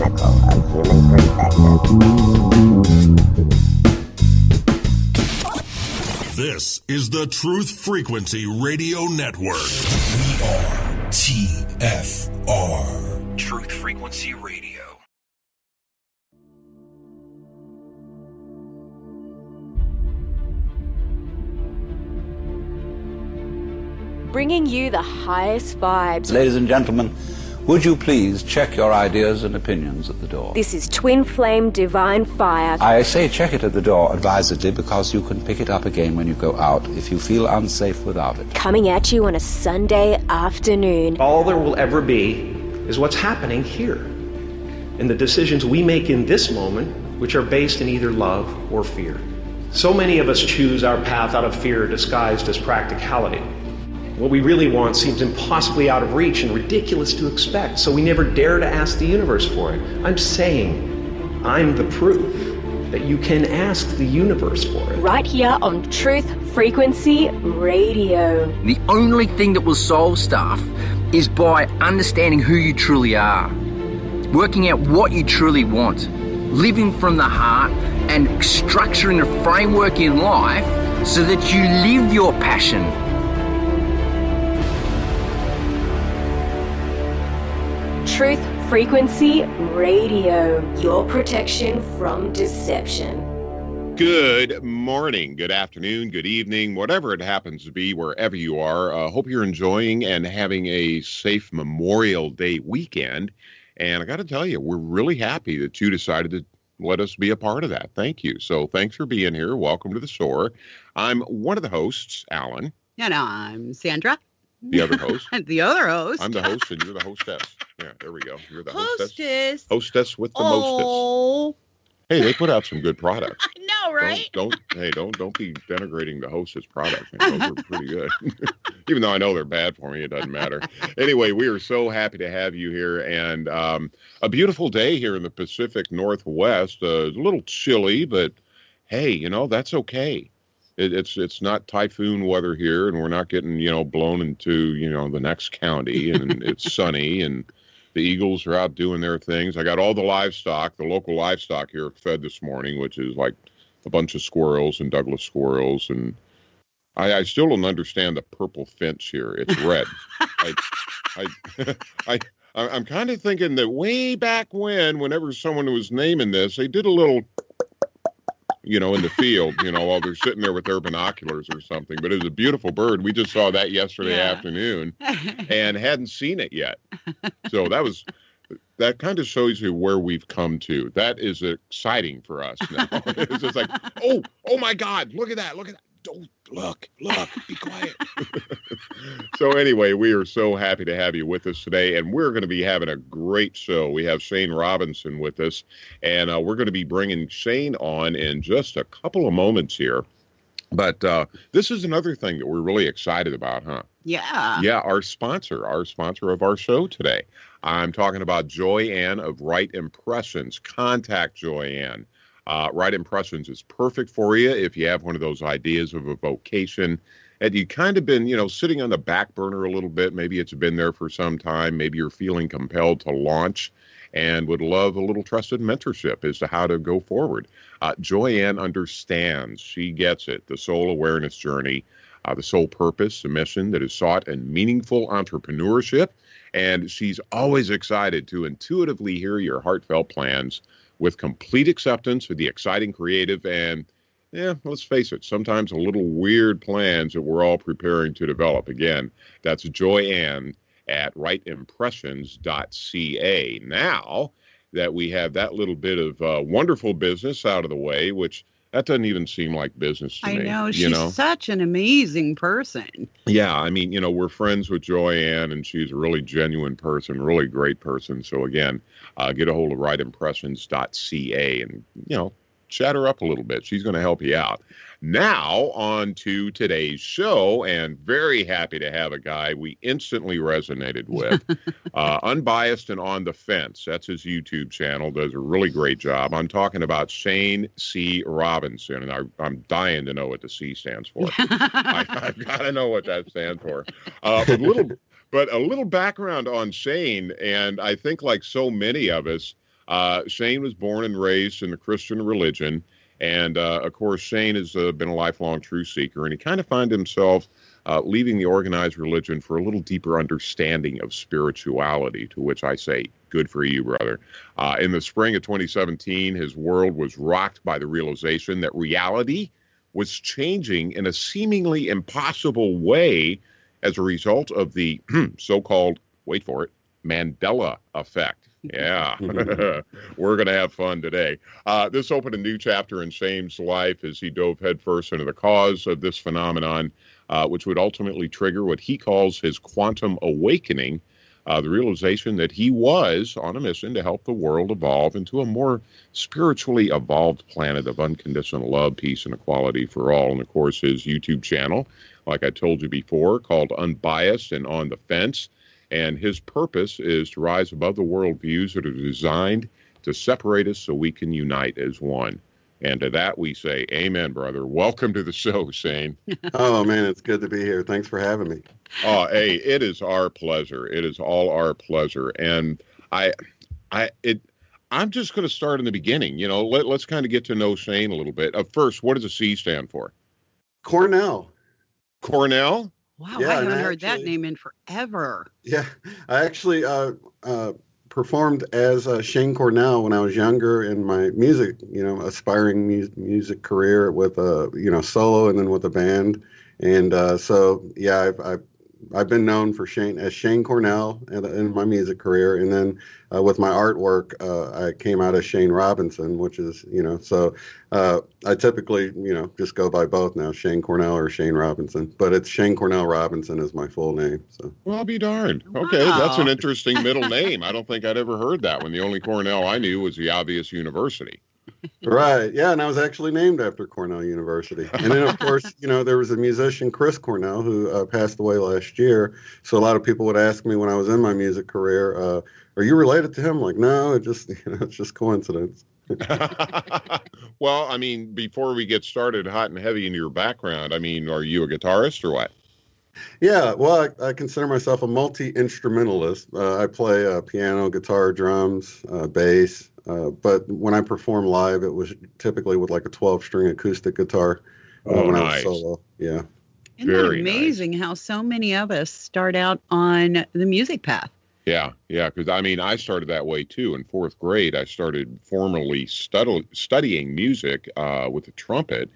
pinnacle of human perfection. This is the Truth Frequency Radio Network. We are TFR. Truth Frequency Radio. Bringing you the highest vibes. Ladies and gentlemen, would you please check your ideas and opinions at the door? This is Twin Flame Divine Fire. I say check it at the door advisedly because you can pick it up again when you go out if you feel unsafe without it. Coming at you on a Sunday afternoon. All there will ever be is what's happening here, and the decisions we make in this moment, which are based in either love or fear. So many of us choose our path out of fear disguised as practicality. What we really want seems impossibly out of reach and ridiculous to expect, so we never dare to ask the universe for it. I'm saying, I'm the proof that you can ask the universe for it. Right here on Truth Frequency Radio. The only thing that will solve stuff is by understanding who you truly are, working out what you truly want, living from the heart, and structuring a framework in life so that you live your passion. Truth Frequency Radio. Your protection from deception. Good morning, good afternoon, good evening, whatever it happens to be, wherever you are. Hope you're enjoying and having a safe Memorial Day weekend. And I got to tell you, we're really happy that you decided to let us be a part of that. Thank you. So thanks for being here. Welcome to the store. I'm one of the hosts, Alan. And I'm Sandra. The other host. The other host. I'm the host and you're the hostess. Yeah, there we go. You're the hostess. Hostess with the mostess. Hey, they put out some good products. I know, right? Don't be denigrating the hostess products. Those are pretty good. Even though I know they're bad for me, it doesn't matter. Anyway, we are so happy to have you here, and a beautiful day here in the Pacific Northwest. A little chilly, but hey, that's okay. It's not typhoon weather here, and we're not getting, blown into, the next county, and it's sunny, and the eagles are out doing their things. I got all the livestock, the local livestock here fed this morning, which is like a bunch of squirrels and Douglas squirrels, and I still don't understand the purple finch here. It's red. I'm kind of thinking that way back whenever someone was naming this, they did a little in the field, while they're sitting there with their binoculars or something. But it was a beautiful bird. We just saw that yesterday afternoon and hadn't seen it yet. So that kind of shows you where we've come to. That is exciting for us now. It's just like, oh my God, look at that. Don't look, be quiet. So anyway, we are so happy to have you with us today, and we're going to be having a great show. We have Shane Robinson with us, and we're going to be bringing Shane on in just a couple of moments here. But this is another thing that we're really excited about, huh? Yeah. Yeah, our sponsor of our show today. I'm talking about Joyanne of Right Impressions. Contact Joyanne. Right Impressions is perfect for you if you have one of those ideas of a vocation and you kind of been, sitting on the back burner a little bit. Maybe it's been there for some time. Maybe you're feeling compelled to launch and would love a little trusted mentorship as to how to go forward. Joyanne understands. She gets it. The soul awareness journey, the soul purpose, the mission that is sought in meaningful entrepreneurship. And she's always excited to intuitively hear your heartfelt plans with complete acceptance of the exciting, creative, and, let's face it, sometimes a little weird plans that we're all preparing to develop. Again, that's Joyanne at rightimpressions.ca. Now that we have that little bit of wonderful business out of the way, which that doesn't even seem like business to me. I know. She's such an amazing person. Yeah. I mean, we're friends with Joyanne, and she's a really genuine person, really great person. So again, get a hold of rightimpressions.ca and, chat her up a little bit. She's going to help you out. Now on to today's show, and very happy to have a guy we instantly resonated with. Unbiased and On the Fence. That's his YouTube channel. Does a really great job. I'm talking about Shane C. Robinson, and I'm dying to know what the C stands for. I've got to know what that stands for. But a little background on Shane, and I think like so many of us, Shane was born and raised in the Christian religion. And, of course, Shane has been a lifelong truth seeker, and he kind of found himself leaving the organized religion for a little deeper understanding of spirituality, to which I say, good for you, brother. In the spring of 2017, his world was rocked by the realization that reality was changing in a seemingly impossible way as a result of the so-called, wait for it, Mandela effect. Yeah, we're going to have fun today. This opened a new chapter in Shane's life as he dove headfirst into the cause of this phenomenon, which would ultimately trigger what he calls his quantum awakening, the realization that he was on a mission to help the world evolve into a more spiritually evolved planet of unconditional love, peace, and equality for all. And, of course, his YouTube channel, like I told you before, called Unbiased and On the Fence. And his purpose is to rise above the worldviews that are designed to separate us so we can unite as one. And to that we say, amen, brother. Welcome to the show, Shane. Oh, man, it's good to be here. Thanks for having me. Oh, hey, it is our pleasure. It is all our pleasure. And I'm just going to start in the beginning. You know, let's kind of get to know Shane a little bit. First, what does a C stand for? Cornell. Cornell? Wow, Yeah, I haven't and heard that name in forever. Yeah, I actually performed as Shane Cornell when I was younger in my music, aspiring music career with solo and then with a band. And I've been known for Shane Cornell in my music career, and then with my artwork, I came out as Shane Robinson, which is I typically just go by both now, Shane Cornell or Shane Robinson, but it's Shane Cornell Robinson is my full name. So well, I'll be darned. Okay, that's an interesting middle name. I don't think I'd ever heard that one. The only Cornell I knew was the obvious university. Right. Yeah. And I was actually named after Cornell University. And then, of course, there was a musician, Chris Cornell, who passed away last year. So a lot of people would ask me when I was in my music career, are you related to him? Like, no, it's just coincidence. Well, I mean, before we get started hot and heavy into your background, I mean, are you a guitarist or what? Yeah, well, I consider myself a multi-instrumentalist. I play piano, guitar, drums, bass. But when I perform live, it was typically with like a 12-string acoustic guitar when I was solo. Yeah. Isn't that amazing how so many of us start out on the music path? Yeah, because I mean, I started that way too. In fourth grade, I started formally studying music with the trumpet,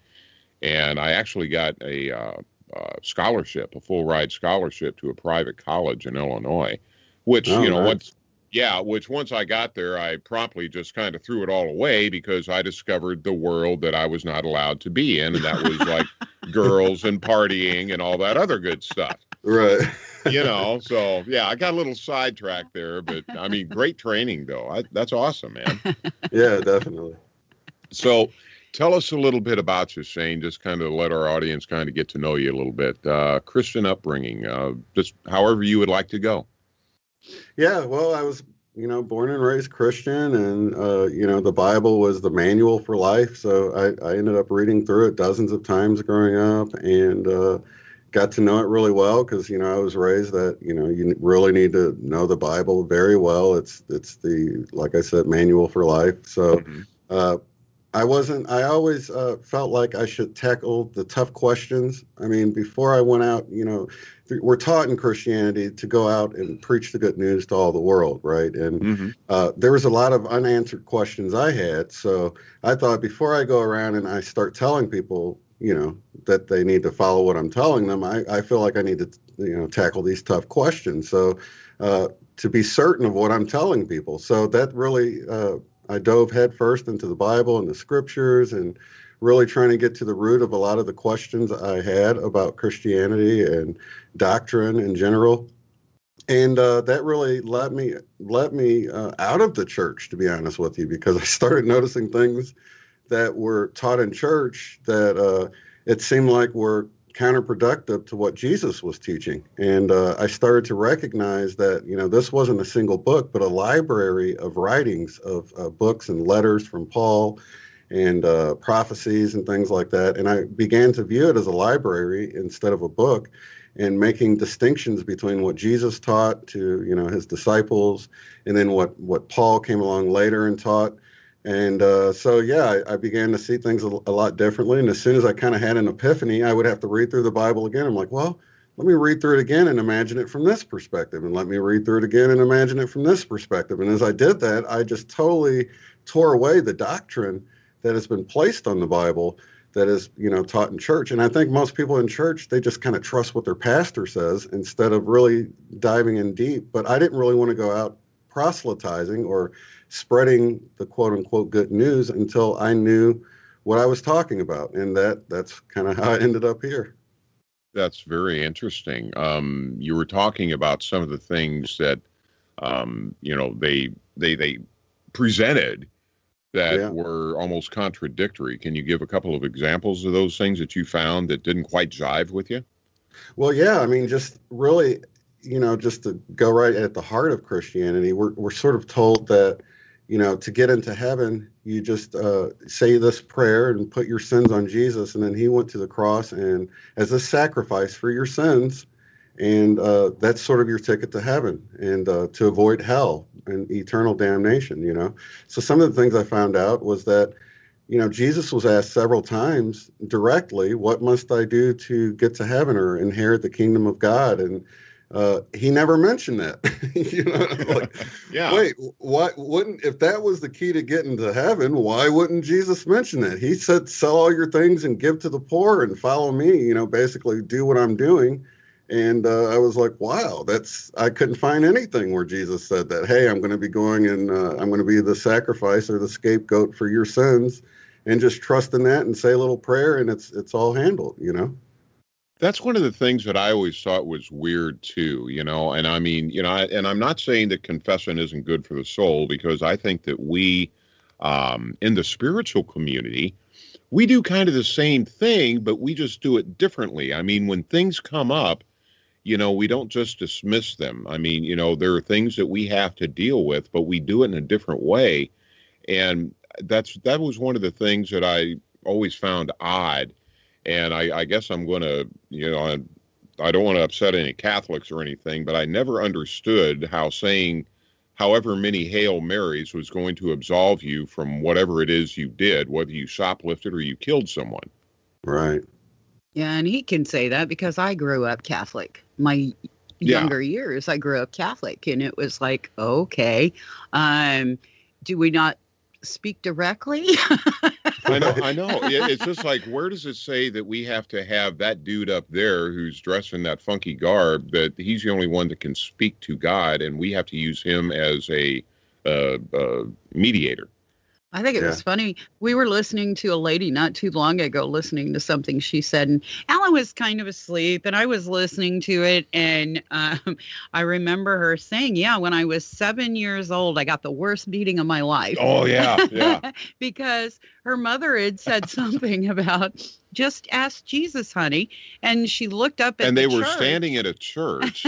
and I actually got a scholarship, a full ride scholarship to a private college in Illinois, which once I got there, I promptly just kind of threw it all away because I discovered the world that I was not allowed to be in, and that was like girls and partying and all that other good stuff. Right. So yeah, I got a little sidetracked there, but I mean, great training though. That's awesome, man. Yeah, definitely. So tell us a little bit about you, Shane, just kind of let our audience kind of get to know you a little bit. Christian upbringing, just however you would like to go. Yeah, well, I was, born and raised Christian, and, the Bible was the manual for life. So I ended up reading through it dozens of times growing up, and got to know it really well because, I was raised that, you really need to know the Bible very well. It's the, like I said, manual for life. So I always felt like I should tackle the tough questions. I mean, before I went out, we're taught in Christianity to go out and preach the good news to all the world, right? And there was a lot of unanswered questions I had. So I thought before I go around and I start telling people, that they need to follow what I'm telling them, I feel like I need to, tackle these tough questions. So to be certain of what I'm telling people. So that really, I dove headfirst into the Bible and the scriptures and really trying to get to the root of a lot of the questions I had about Christianity and doctrine in general. And that really let me out of the church, to be honest with you, because I started noticing things that were taught in church that it seemed like were counterproductive to what Jesus was teaching. And I started to recognize that, this wasn't a single book, but a library of writings of books and letters from Paul and prophecies and things like that. And I began to view it as a library instead of a book. and making distinctions between what Jesus taught to, his disciples, and then what Paul came along later and taught. And I began to see things a lot differently. And as soon as I kind of had an epiphany, I would have to read through the Bible again. I'm like, well, let me read through it again and imagine it from this perspective. And let me read through it again and imagine it from this perspective. And as I did that, I just totally tore away the doctrine that has been placed on the Bible that is, taught in church. And I think most people in church, they just kind of trust what their pastor says instead of really diving in deep. But I didn't really want to go out proselytizing or spreading the quote unquote good news until I knew what I was talking about. And that's kind of how I ended up here. That's very interesting. You were talking about some of the things that, they presented that were almost contradictory. Can you give a couple of examples of those things that you found that didn't quite jive with you? Well, yeah, I mean, just really, just to go right at the heart of Christianity, we're sort of told that, to get into heaven, you just say this prayer and put your sins on Jesus. And then he went to the cross and as a sacrifice for your sins. And that's sort of your ticket to heaven and to avoid hell and eternal damnation, So some of the things I found out was that, Jesus was asked several times directly, what must I do to get to heaven or inherit the kingdom of God? And he never mentioned that. Wait, why wouldn't, if that was the key to getting to heaven, why wouldn't Jesus mention that? He said, sell all your things and give to the poor and follow me, basically do what I'm doing. And I was like, wow, I couldn't find anything where Jesus said that, hey, I'm going to be going and I'm going to be the sacrifice or the scapegoat for your sins, and just trust in that and say a little prayer and it's all handled, That's one of the things that I always thought was weird too, and I mean, and I'm not saying that confession isn't good for the soul, because I think that we, in the spiritual community, we do kind of the same thing, but we just do it differently. I mean, when things come up, we don't just dismiss them. I mean, there are things that we have to deal with, but we do it in a different way. And that was one of the things that I always found odd. And I guess I'm going to, I don't want to upset any Catholics or anything, but I never understood how saying however many Hail Marys was going to absolve you from whatever it is you did, whether you shoplifted or you killed someone. Right. Yeah, and he can say that because I grew up Catholic. My younger years, I grew up Catholic, and it was like, okay, do we not speak directly? I know. It's just like, where does it say that we have to have that dude up there who's dressed in that funky garb, that he's the only one that can speak to God, and we have to use him as a mediator? I think it was funny. We were listening to a lady not too long ago, listening to something she said, and Alan was kind of asleep, and I was listening to it, and I remember her saying, when I was 7 years old, I got the worst beating of my life. Oh, yeah. Because her mother had said something about, just ask Jesus, honey. And she looked up at and they the were church. Standing at a church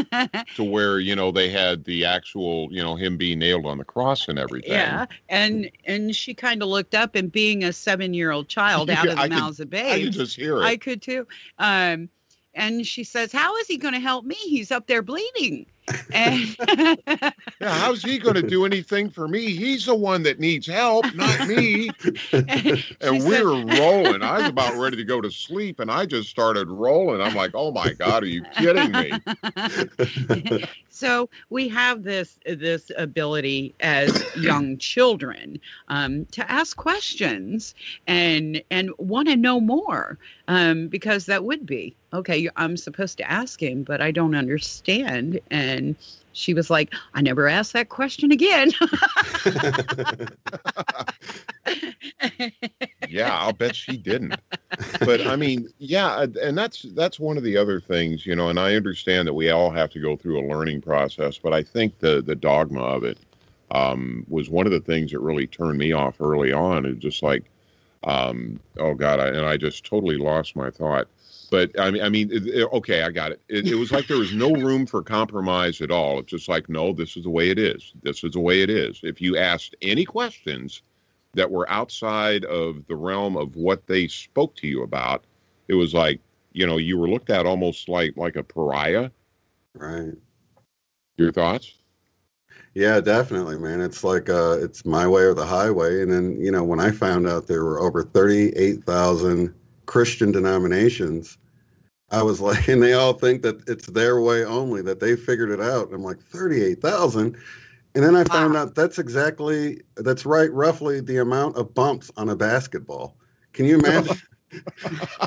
to where, they had the actual, him being nailed on the cross and everything. Yeah. And she kind of looked up, and being a 7-year-old child out of the mouths of babes. I could just hear it. I could too. And she says, how is he going to help me? He's up there bleeding. And how's he going to do anything for me? He's the one that needs help, not me. And we were rolling. I was about ready to go to sleep, and I just started rolling. I'm like, oh my God, are you kidding me? So we have this ability as young children to ask questions and want to know more, because that would be, okay, I'm supposed to ask him, but I don't understand. And she was like, I never asked that question again. Yeah, I'll bet she didn't. But I mean, and that's one of the other things, and I understand that we all have to go through a learning process, but I think the dogma of it was one of the things that really turned me off early on. It's just like, oh God, I just totally lost my thought. But I mean, okay, I got it. It was like there was no room for compromise at all. It's just like, no, this is the way it is. This is the way it is. If you asked any questions that were outside of the realm of what they spoke to you about, it was like, you were looked at almost like a pariah. Right. Your thoughts? Yeah, definitely, man. It's like it's my way or the highway. And then, when I found out there were over 38,000 Christian denominations, I was like, and they all think that it's their way only, that they figured it out. I'm like, 38,000. And then I found out that's roughly the amount of bumps on a basketball. Can you imagine?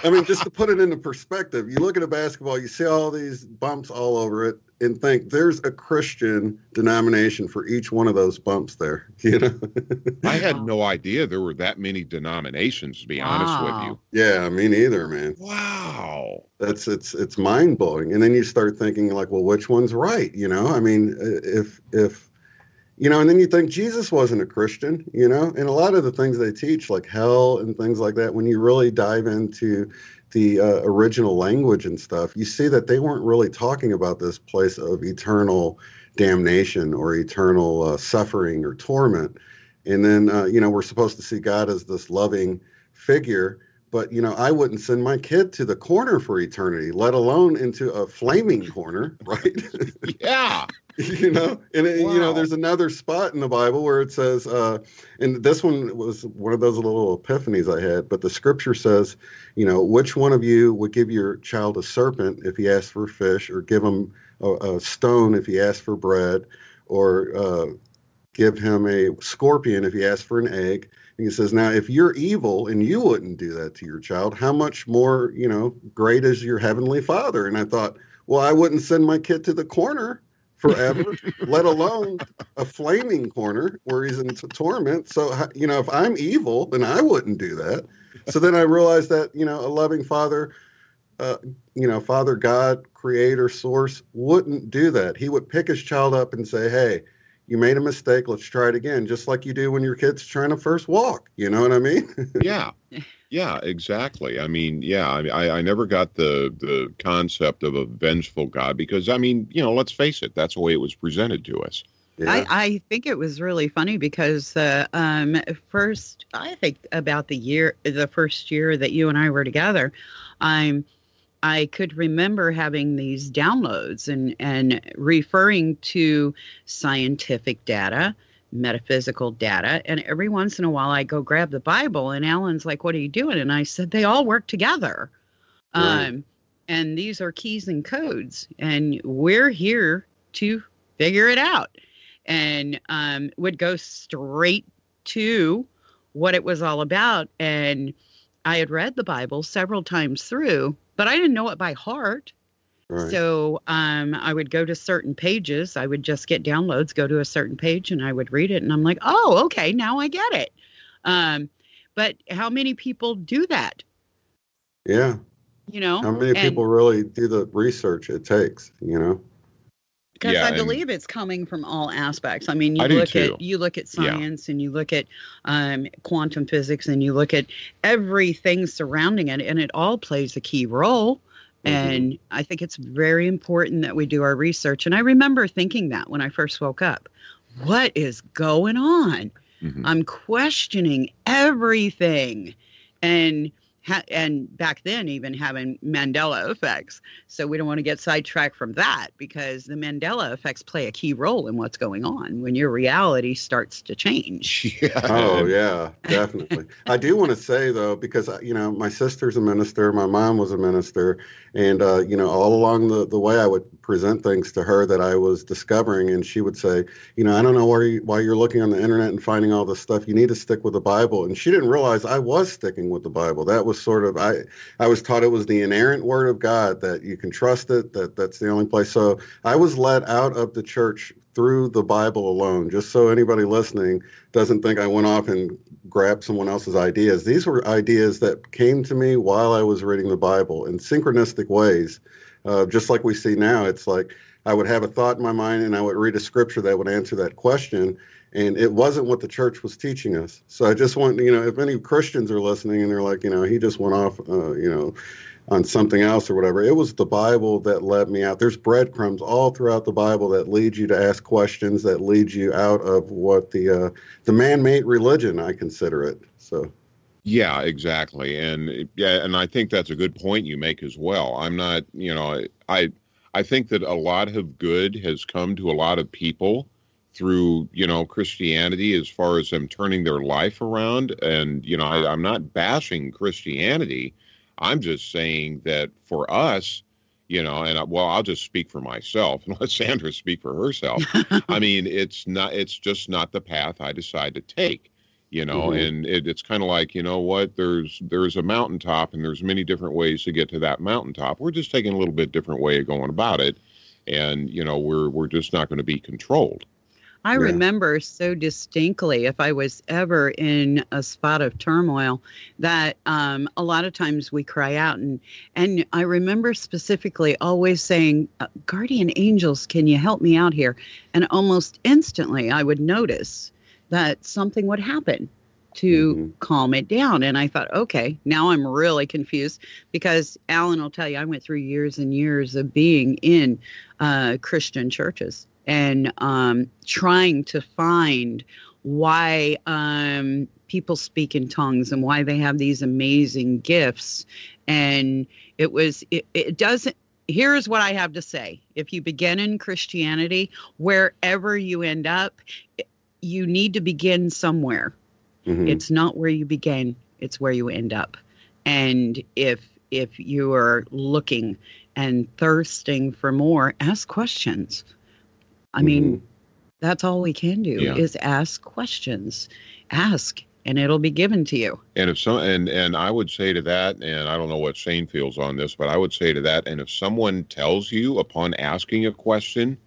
I mean, just to put it into perspective, you look at a basketball, you see all these bumps all over it, and think there's a Christian denomination for each one of those bumps there. I had no idea there were that many denominations, to be honest with you. Yeah, me neither, man. Wow. It's mind blowing. And then you start thinking like, well, which one's right? I mean, if and then you think Jesus wasn't a Christian, and a lot of the things they teach, like hell and things like that, when you really dive into the original language and stuff, you see that they weren't really talking about this place of eternal damnation or eternal suffering or torment. And then, we're supposed to see God as this loving figure. But, I wouldn't send my kid to the corner for eternity, let alone into a flaming corner, right? Yeah. There's another spot in the Bible where it says, and this one was one of those little epiphanies I had, but the scripture says, which one of you would give your child a serpent if he asked for fish, or give him a stone if he asked for bread, or give him a scorpion if he asked for an egg? And he says, now, if you're evil and you wouldn't do that to your child, how much more, great is your heavenly Father? And I thought, well, I wouldn't send my kid to the corner forever, let alone a flaming corner where he's in torment. So, if I'm evil, then I wouldn't do that. So then I realized that, a loving Father, Father God, creator, source, wouldn't do that. He would pick his child up and say, hey, you made a mistake. Let's try it again. Just like you do when your kid's trying to first walk. You know what I mean? Yeah. Yeah, exactly. I mean, I never got the concept of a vengeful God because, let's face it, that's the way it was presented to us. Yeah. I think it was really funny because first, I think about the first year that you and I were together, I could remember having these downloads and referring to scientific data, metaphysical data. And every once in a while I go grab the Bible and Alan's like, what are you doing? And I said, they all work together. Right. And these are keys and codes and we're here to figure it out. And would go straight to what it was all about. And I had read the Bible several times through, but I didn't know it by heart. Right. So I would go to certain pages. I would just get downloads, go to a certain page, and I would read it. And I'm like, oh, okay, now I get it. But how many people do that? Yeah. How many people really do the research it takes, Because I believe it's coming from all aspects. I mean, you look at science and you look at quantum physics and you look at everything surrounding it, and it all plays a key role. Mm-hmm. And I think it's very important that we do our research. And I remember thinking that when I first woke up, what is going on? Mm-hmm. I'm questioning everything. And back then, even having Mandela effects. So we don't want to get sidetracked from that because the Mandela effects play a key role in what's going on when your reality starts to change. Yeah. Oh, yeah, definitely. I do want to say, though, because, my sister's a minister, my mom was a minister, and, all along the way I would present things to her that I was discovering, and she would say, I don't know why you're looking on the internet and finding all this stuff. You need to stick with the Bible. And she didn't realize I was sticking with the Bible. That was sort of, I was taught it was the inerrant word of God, that you can trust it, that's the only place. So I was led out of the church through the Bible alone, just so anybody listening doesn't think I went off and grabbed someone else's ideas. These were ideas that came to me while I was reading the Bible in synchronistic ways, just like we see now. It's like I would have a thought in my mind and I would read a scripture that would answer that question. And it wasn't what the church was teaching us. So I just want, if any Christians are listening and they're like, he just went off, on something else or whatever, it was the Bible that led me out. There's breadcrumbs all throughout the Bible that lead you to ask questions, that lead you out of what the man-made religion, I consider it. So. Yeah, exactly. And I think that's a good point you make as well. I'm not, I think that a lot of good has come to a lot of people through, Christianity as far as them turning their life around. And, I'm not bashing Christianity. I'm just saying that for us, I'll just speak for myself and let Sandra speak for herself. I mean, it's just not the path I decide to take. And it's kind of like, there's a mountaintop and there's many different ways to get to that mountaintop. We're just taking a little bit different way of going about it. And, we're just not going to be controlled. I remember so distinctly, if I was ever in a spot of turmoil, that a lot of times we cry out. And I remember specifically always saying, guardian angels, can you help me out here? And almost instantly I would notice that something would happen to calm it down. And I thought, okay, now I'm really confused, because Alan will tell you, I went through years and years of being in Christian churches and trying to find why people speak in tongues and why they have these amazing gifts. And it doesn't, here's what I have to say. If you begin in Christianity, wherever you end up, you need to begin somewhere. It's not where you begin, it's where you end up. And if you are looking and thirsting for more, ask questions. I mean, that's all we can do is ask questions. Ask, and it'll be given to you. And and I would say to that, and I don't know what Shane feels on this, but I would say to that, and if someone tells you upon asking a question,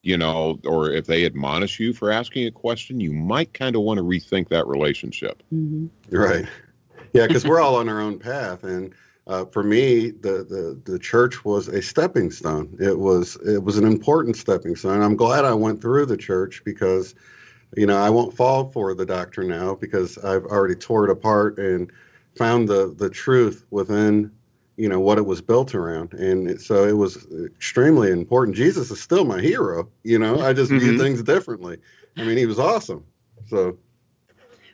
or if they admonish you for asking a question, you might kind of want to rethink that relationship. Right. Yeah, because we're all on our own path. And for me, the church was a stepping stone. It was an important stepping stone. I'm glad I went through the church because, I won't fall for the doctrine now because I've already tore it apart and found the truth within what it was built around. And so it was extremely important. Jesus is still my hero. I just view things differently. I mean, he was awesome. So.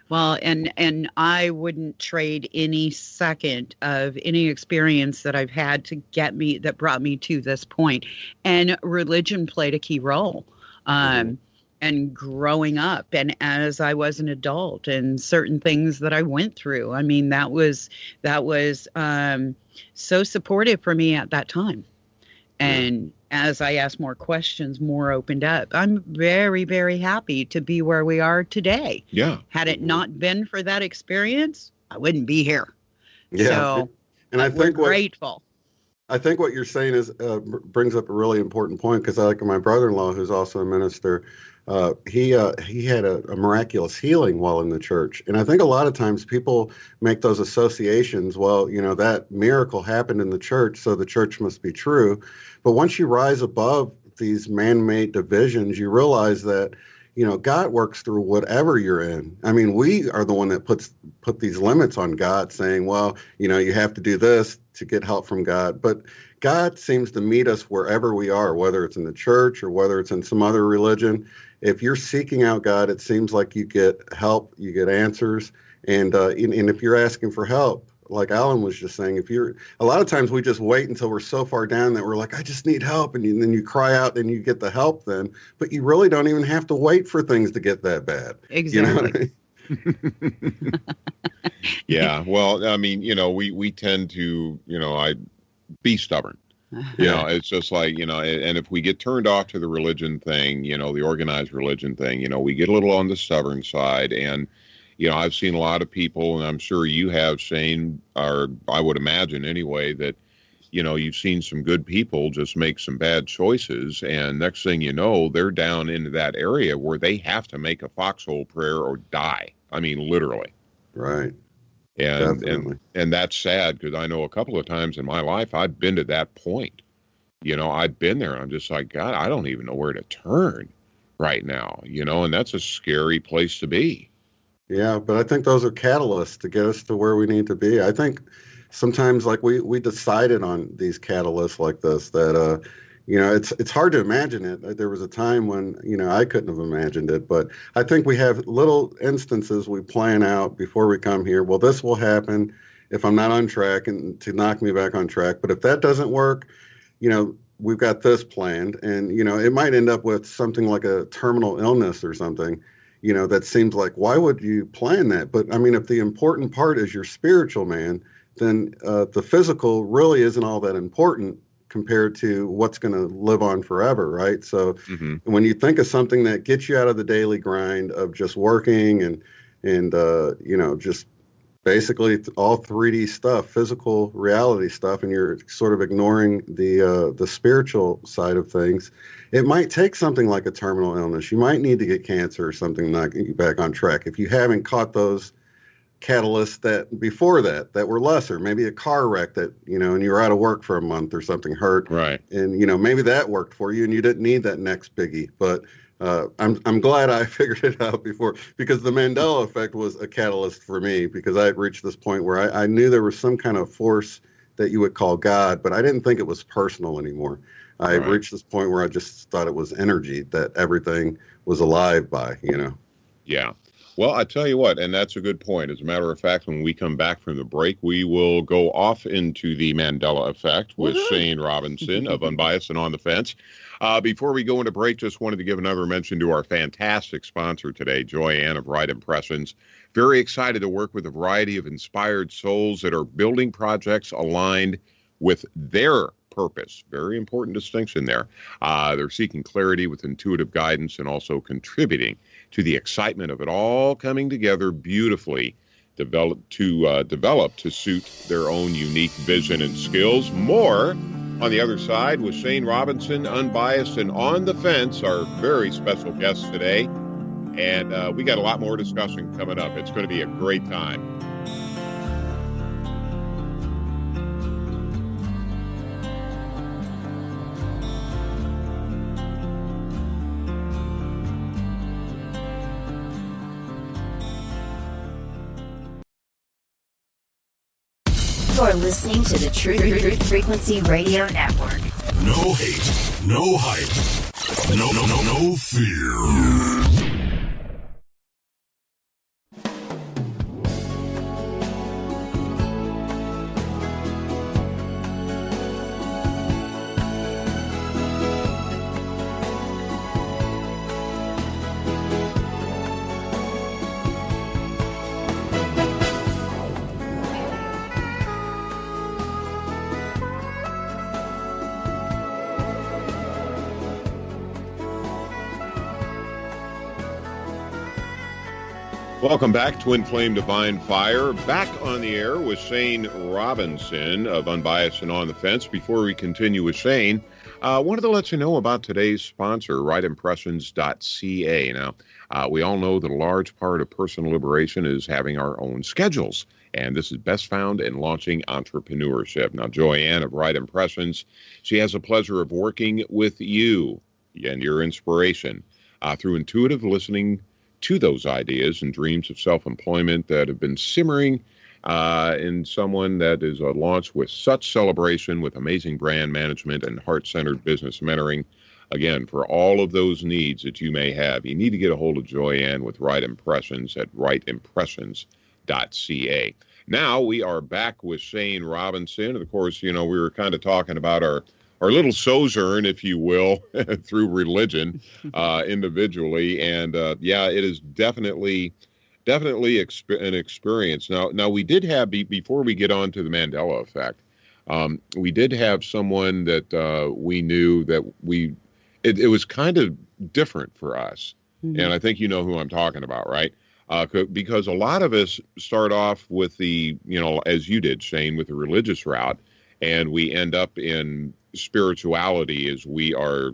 Well, and I wouldn't trade any second of any experience that I've had that brought me to this point. And religion played a key role. And growing up, and as I was an adult, and certain things that I went through, I mean, that was so supportive for me at that time. And as I asked more questions, more opened up. I'm very, very happy to be where we are today. Yeah. Had it not been for that experience, I wouldn't be here. Yeah. So, and I think we're grateful. I think what you're saying is brings up a really important point, because I like my brother-in-law, who's also a minister. He had a miraculous healing while in the church. And I think a lot of times people make those associations. Well, that miracle happened in the church, so the church must be true. But once you rise above these man-made divisions, you realize that, God works through whatever you're in. I mean, we are the one that put these limits on God, saying, well, you have to do this to get help from God. But God seems to meet us wherever we are, whether it's in the church or whether it's in some other religion. If you're seeking out God, it seems like you get help, you get answers. And if you're asking for help, like Alan was just saying, a lot of times we just wait until we're so far down that we're like, I just need help. And then you cry out and you get the help then, but you really don't even have to wait for things to get that bad. Exactly. Yeah. Well, I mean, we tend to, be stubborn. It's just like, and if we get turned off to the religion thing, the organized religion thing, we get a little on the stubborn side. And, I've seen a lot of people, and I'm sure you have, Shane, or I would imagine anyway, that, you've seen some good people just make some bad choices. And next thing you know, they're down into that area where they have to make a foxhole prayer or die. I mean, literally. Right. And that's sad, because I know a couple of times in my life I've been to that point. I've been there. I'm just like, God, I don't even know where to turn right now, and that's a scary place to be. Yeah, but I think those are catalysts to get us to where we need to be. I think sometimes, like we decided on these catalysts like this, that it's hard to imagine it. There was a time when, I couldn't have imagined it, but I think we have little instances we plan out before we come here. Well, this will happen if I'm not on track and to knock me back on track. But if that doesn't work, we've got this planned, and, it might end up with something like a terminal illness or something, that seems like, why would you plan that? But I mean, if the important part is your spiritual man, then the physical really isn't all that important compared to what's going to live on forever, right? So when you think of something that gets you out of the daily grind of just working and just basically all 3D stuff, physical reality stuff, and you're sort of ignoring the spiritual side of things, it might take something like a terminal illness. You might need to get cancer or something to knock you back on track if you haven't caught those catalysts that before that were lesser. Maybe a car wreck that, and you were out of work for a month or something hurt. Right. And, maybe that worked for you and you didn't need that next biggie. But I'm glad I figured it out before, because the Mandela effect was a catalyst for me, because I had reached this point where I knew there was some kind of force that you would call God, but I didn't think it was personal anymore. I reached this point where I just thought it was energy that everything was alive by, Yeah. Well, I tell you what, and that's a good point. As a matter of fact, when we come back from the break, we will go off into the Mandela effect with Shane Robinson of Unbiased and On the Fence. Before we go into break, just wanted to give another mention to our fantastic sponsor today, Joyanne of Right Impressions. Very excited to work with a variety of inspired souls that are building projects aligned with their purpose. Very important distinction there. They're seeking clarity with intuitive guidance and also contributing to the excitement of it all coming together beautifully, developed to suit their own unique vision and skills. More on the other side with Shane Robinson, Unbiased and On the Fence, our very special guest today. And we got a lot more discussion coming up. It's going to be a great time. You're listening to the Truth Frequency Radio Network. No hate, no hype, no fear. Welcome back, Twin Flame Divine Fire. Back on the air with Shane Robinson of Unbiased and On the Fence. Before we continue with Shane, wanted to let you know about today's sponsor, rightimpressions.ca. Now, we all know that a large part of personal liberation is having our own schedules, and this is best found in launching entrepreneurship. Now, Joyanne of Right Impressions, she has the pleasure of working with you and your inspiration through intuitive listening to those ideas and dreams of self-employment that have been simmering in someone that is launched with such celebration, with amazing brand management and heart-centered business mentoring. Again, for all of those needs that you may have, you need to get a hold of Joyanne with Right Impressions at rightimpressions.ca. Now we are back with Shane Robinson. And of course, we were kind of talking about our little sojourn, if you will, through religion individually. And it is definitely an experience. Now we did have, before we get on to the Mandela effect, we did have someone that we knew that it was kind of different for us. Mm-hmm. And I think you know who I'm talking about, right? Because a lot of us start off with the, as you did, Shane, with the religious route, and we end up in spirituality as we are,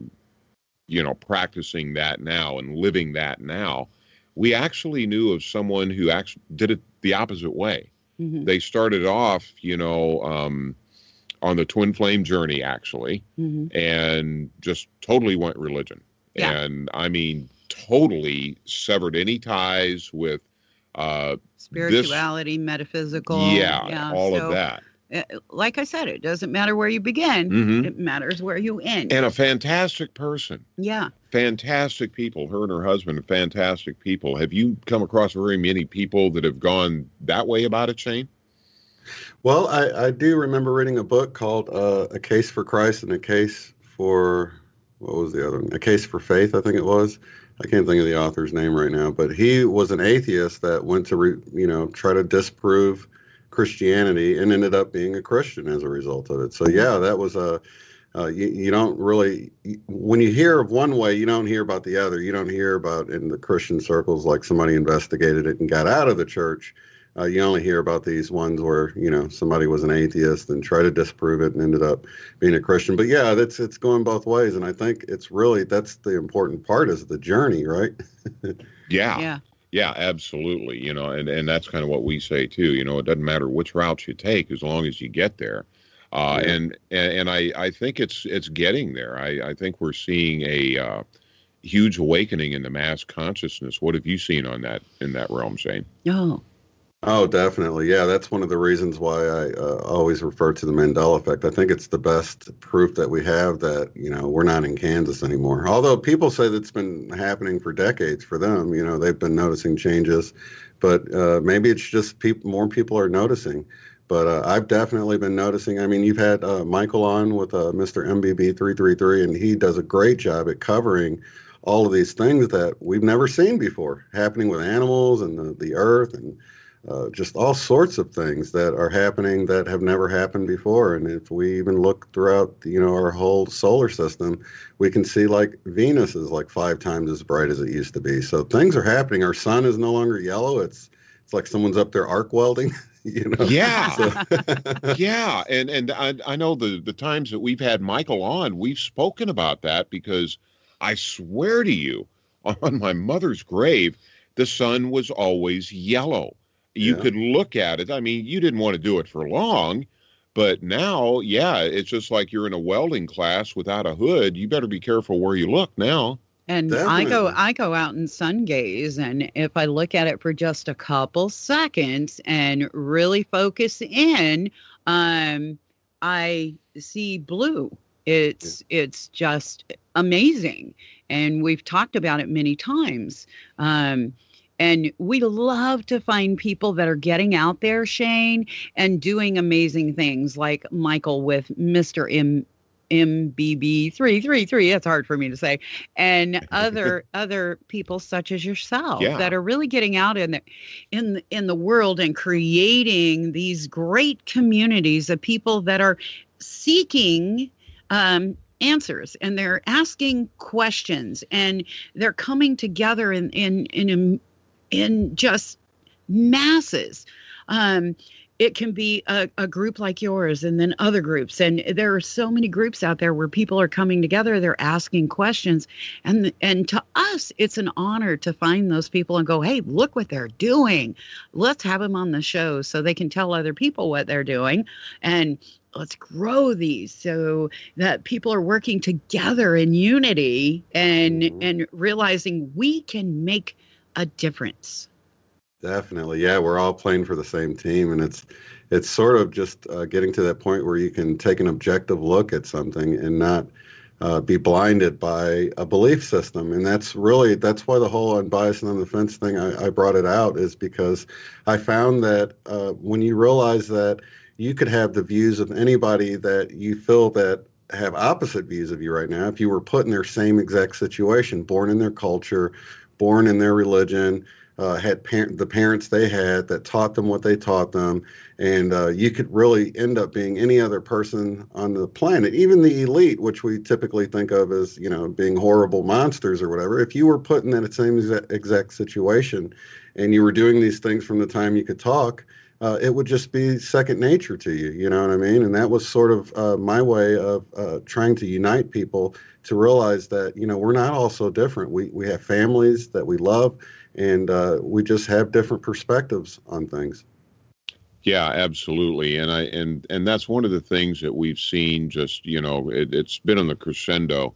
practicing that now and living that now. We actually knew of someone who actually did it the opposite way. Mm-hmm. They started off, on the twin flame journey, actually, mm-hmm. and just totally went religion. Yeah. And I mean, totally severed any ties with spirituality, metaphysical. All of that. Like I said, it doesn't matter where you begin. Mhm. It matters where you end. And a fantastic person. Yeah. Fantastic people. Her and her husband are fantastic people. Have you come across very many people that have gone that way about it, Shane? Well, I do remember reading a book called A Case for Christ and a Case for, what was the other one? A Case for Faith, I think it was. I can't think of the author's name right now, but he was an atheist that went to, try to disprove Christianity and ended up being a Christian as a result of it. So yeah, that was you don't really, when you hear of one way, you don't hear about the other. You don't hear about in the Christian circles like somebody investigated it and got out of the church. You only hear about these ones where, somebody was an atheist and tried to disprove it and ended up being a Christian. But yeah, it's going both ways. And I think it's really, that's the important part is the journey, right? Yeah. Yeah, absolutely. And that's kind of what we say too. It doesn't matter which route you take as long as you get there. And I think it's getting there. I think we're seeing a huge awakening in the mass consciousness. What have you seen on that in that realm, Shane? Oh, definitely. Yeah, that's one of the reasons why I always refer to the Mandela effect. I think it's the best proof that we have that, we're not in Kansas anymore. Although people say that's been happening for decades for them, they've been noticing changes. But maybe it's just more people are noticing. But I've definitely been noticing. I mean, you've had Michael on with Mr. MBB333, and he does a great job at covering all of these things that we've never seen before happening with animals and the earth and just all sorts of things that are happening that have never happened before. And if we even look throughout, our whole solar system, we can see like Venus is like 5 times as bright as it used to be. So things are happening. Our sun is no longer yellow. It's like someone's up there arc welding. Yeah. Yeah. And I know the times that we've had Michael on, we've spoken about that because I swear to you, on my mother's grave, the sun was always yellow. You could look at it. I mean, you didn't want to do it for long, but now, it's just like you're in a welding class without a hood. You better be careful where you look now. And Definitely. I go out and sun gaze, and if I look at it for just a couple seconds and really focus in, I see blue. It's just amazing, and we've talked about it many times. And we love to find people that are getting out there, Shane, and doing amazing things like Michael with Mr. MBB333. That's hard for me to say. And other people such as yourself that are really getting out in the world and creating these great communities of people that are seeking answers, and they're asking questions, and they're coming together in just masses. It can be a group like yours and then other groups. And there are so many groups out there where people are coming together, they're asking questions. And to us, it's an honor to find those people and go, hey, look what they're doing. Let's have them on the show so they can tell other people what they're doing. And let's grow these so that people are working together in unity and realizing we can make a difference. Definitely. Yeah, we're all playing for the same team. And it's sort of just getting to that point where you can take an objective look at something and not be blinded by a belief system. And that's why the whole unbiased and on the fence thing, I brought it out, is because I found that when you realize that you could have the views of anybody that you feel that have opposite views of you right now, if you were put in their same exact situation, born in their culture, born in their religion, had the parents they had that taught them what they taught them, and you could really end up being any other person on the planet, even the elite, which we typically think of as, being horrible monsters or whatever. If you were put in that same exact situation and you were doing these things from the time you could talk, it would just be second nature to you, you know what I mean? And that was sort of my way of trying to unite people to realize that, we're not all so different. We have families that we love, and we just have different perspectives on things. Yeah, absolutely. And that's one of the things that we've seen, just, it's been on the crescendo,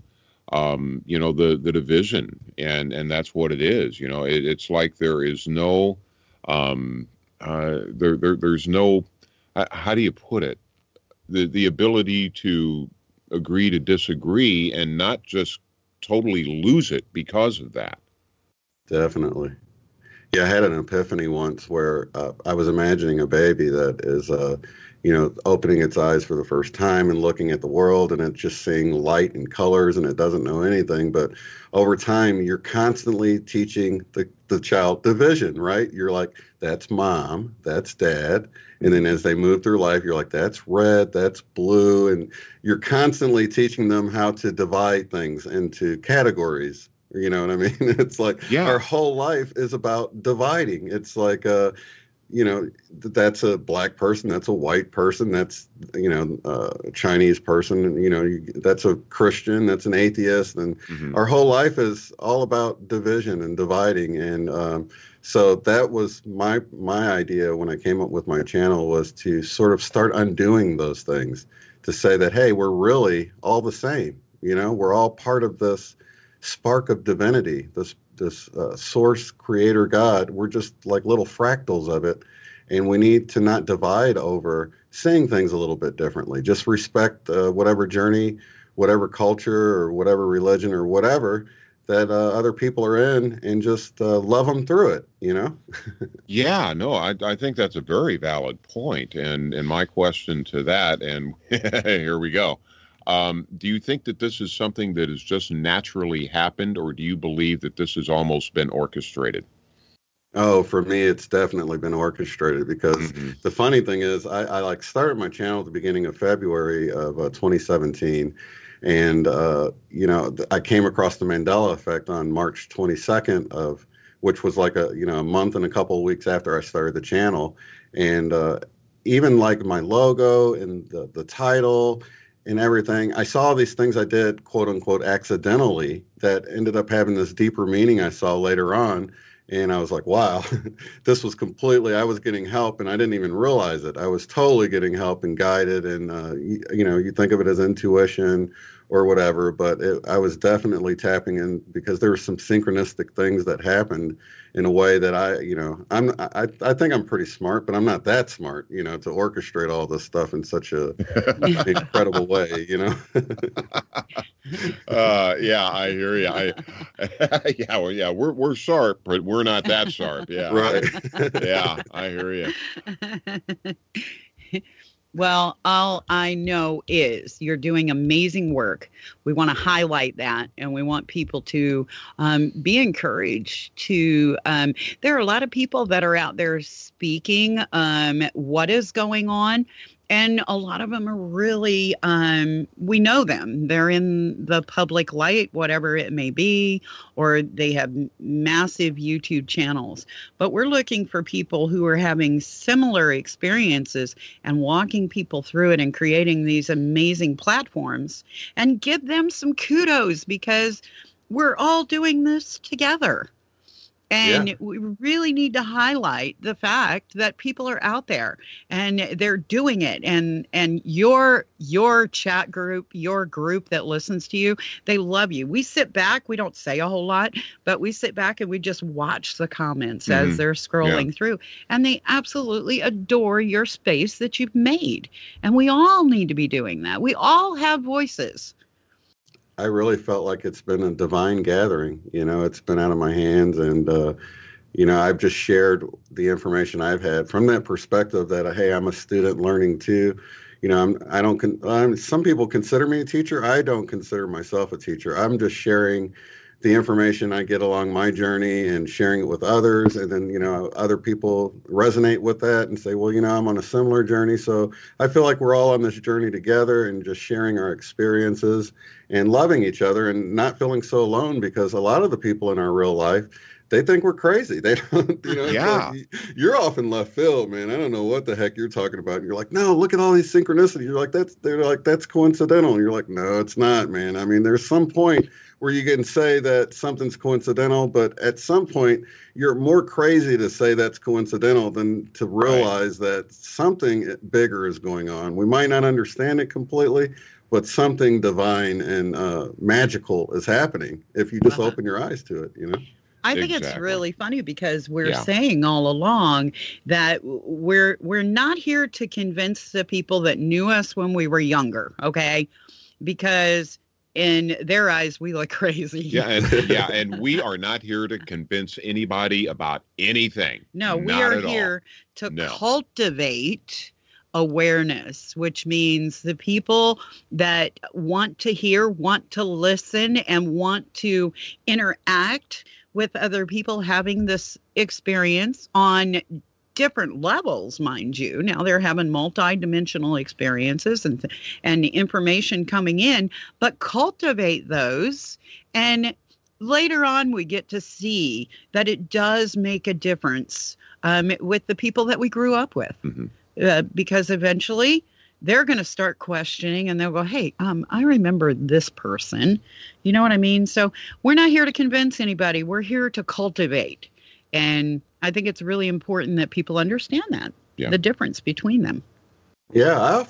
the division, and that's what it is. It's like there is no, there's no, how do you put it? the ability to agree to disagree and not just totally lose it because of that. Definitely. Yeah, I had an epiphany once where I was imagining a baby that is, opening its eyes for the first time and looking at the world, and it's just seeing light and colors, and it doesn't know anything. But over time, you're constantly teaching the child division, right? You're like, that's mom, that's dad. And then as they move through life, you're like, that's red, that's blue. And you're constantly teaching them how to divide things into categories. You know what I mean? It's like our whole life is about dividing. It's like, that's a black person, that's a white person, that's, a Chinese person, that's a Christian, that's an atheist. And our whole life is all about division and dividing. And so that was my idea when I came up with my channel, was to sort of start undoing those things, to say that, hey, we're really all the same. We're all part of this spark of divinity, this source, creator, God. We're just like little fractals of it, and we need to not divide over seeing things a little bit differently. Just respect whatever journey, whatever culture, or whatever religion, or whatever that other people are in, and just love them through it. Yeah, no, I think that's a very valid point. And my question to that, and here we go. Do you think that this is something that has just naturally happened, or do you believe that this has almost been orchestrated? Oh, for me, it's definitely been orchestrated, because the funny thing is I started my channel at the beginning of February of 2017. And, I came across the Mandela effect on March 22nd which was like a month and a couple of weeks after I started the channel. And even like my logo and the title and everything, I saw these things I did, quote unquote, accidentally, that ended up having this deeper meaning I saw later on. And I was like, wow, this was I was getting help, and I didn't even realize it. I was totally getting help and guided. And, you think of it as intuition or whatever, but I was definitely tapping in, because there were some synchronistic things that happened in a way that I think I'm pretty smart, but I'm not that smart, to orchestrate all this stuff in such a incredible way, Yeah, I hear you. We're sharp, but we're not that sharp. Yeah. Right. Yeah, I hear you. Well, all I know is you're doing amazing work. We want to highlight that, and we want people to be encouraged to. There are a lot of people that are out there speaking what is going on. And a lot of them are really, we know them. They're in the public light, whatever it may be, or they have massive YouTube channels. But we're looking for people who are having similar experiences and walking people through it and creating these amazing platforms, and give them some kudos, because we're all doing this together. And we really need to highlight the fact that people are out there and they're doing it. And your chat group, your group that listens to you, they love you. We sit back, we don't say a whole lot, but we sit back and we just watch the comments as they're scrolling through. And they absolutely adore your space that you've made. And we all need to be doing that. We all have voices. I really felt like it's been a divine gathering. It's been out of my hands, and I've just shared the information I've had from that perspective that, hey, I'm a student learning too. Some people consider me a teacher. I don't consider myself a teacher. I'm just sharing the information I get along my journey and sharing it with others. And then, other people resonate with that and say, well, I'm on a similar journey. So I feel like we're all on this journey together and just sharing our experiences and loving each other and not feeling so alone, because a lot of the people in our real life, they think we're crazy. They don't, like, you're off in left field, man. I don't know what the heck you're talking about. And you're like, no, look at all these synchronicities. You're like, that's coincidental. And you're like, no, it's not, man. I mean, there's some point where you can say that something's coincidental, but at some point you're more crazy to say that's coincidental than to realize that something bigger is going on. We might not understand it completely, but something divine and magical is happening if you just open your eyes to it, I think it's Exactly. really funny because we're Yeah. saying all along that we're not here to convince the people that knew us when we were younger, okay? Because in their eyes, we look crazy. And we are not here to convince anybody about anything. No, we Not are at all. here to No. cultivate awareness, which means the people that want to hear, want to listen, and want to interact with other people having this experience on different levels, mind you. Now they're having multi-dimensional experiences and information coming in, but cultivate those, and later on we get to see that it does make a difference with the people that we grew up with. Because eventually they're going to start questioning, and they'll go, hey, I remember this person. You know what I mean? So we're not here to convince anybody. We're here to cultivate. And I think it's really important that people understand that, the difference between them. Yeah, I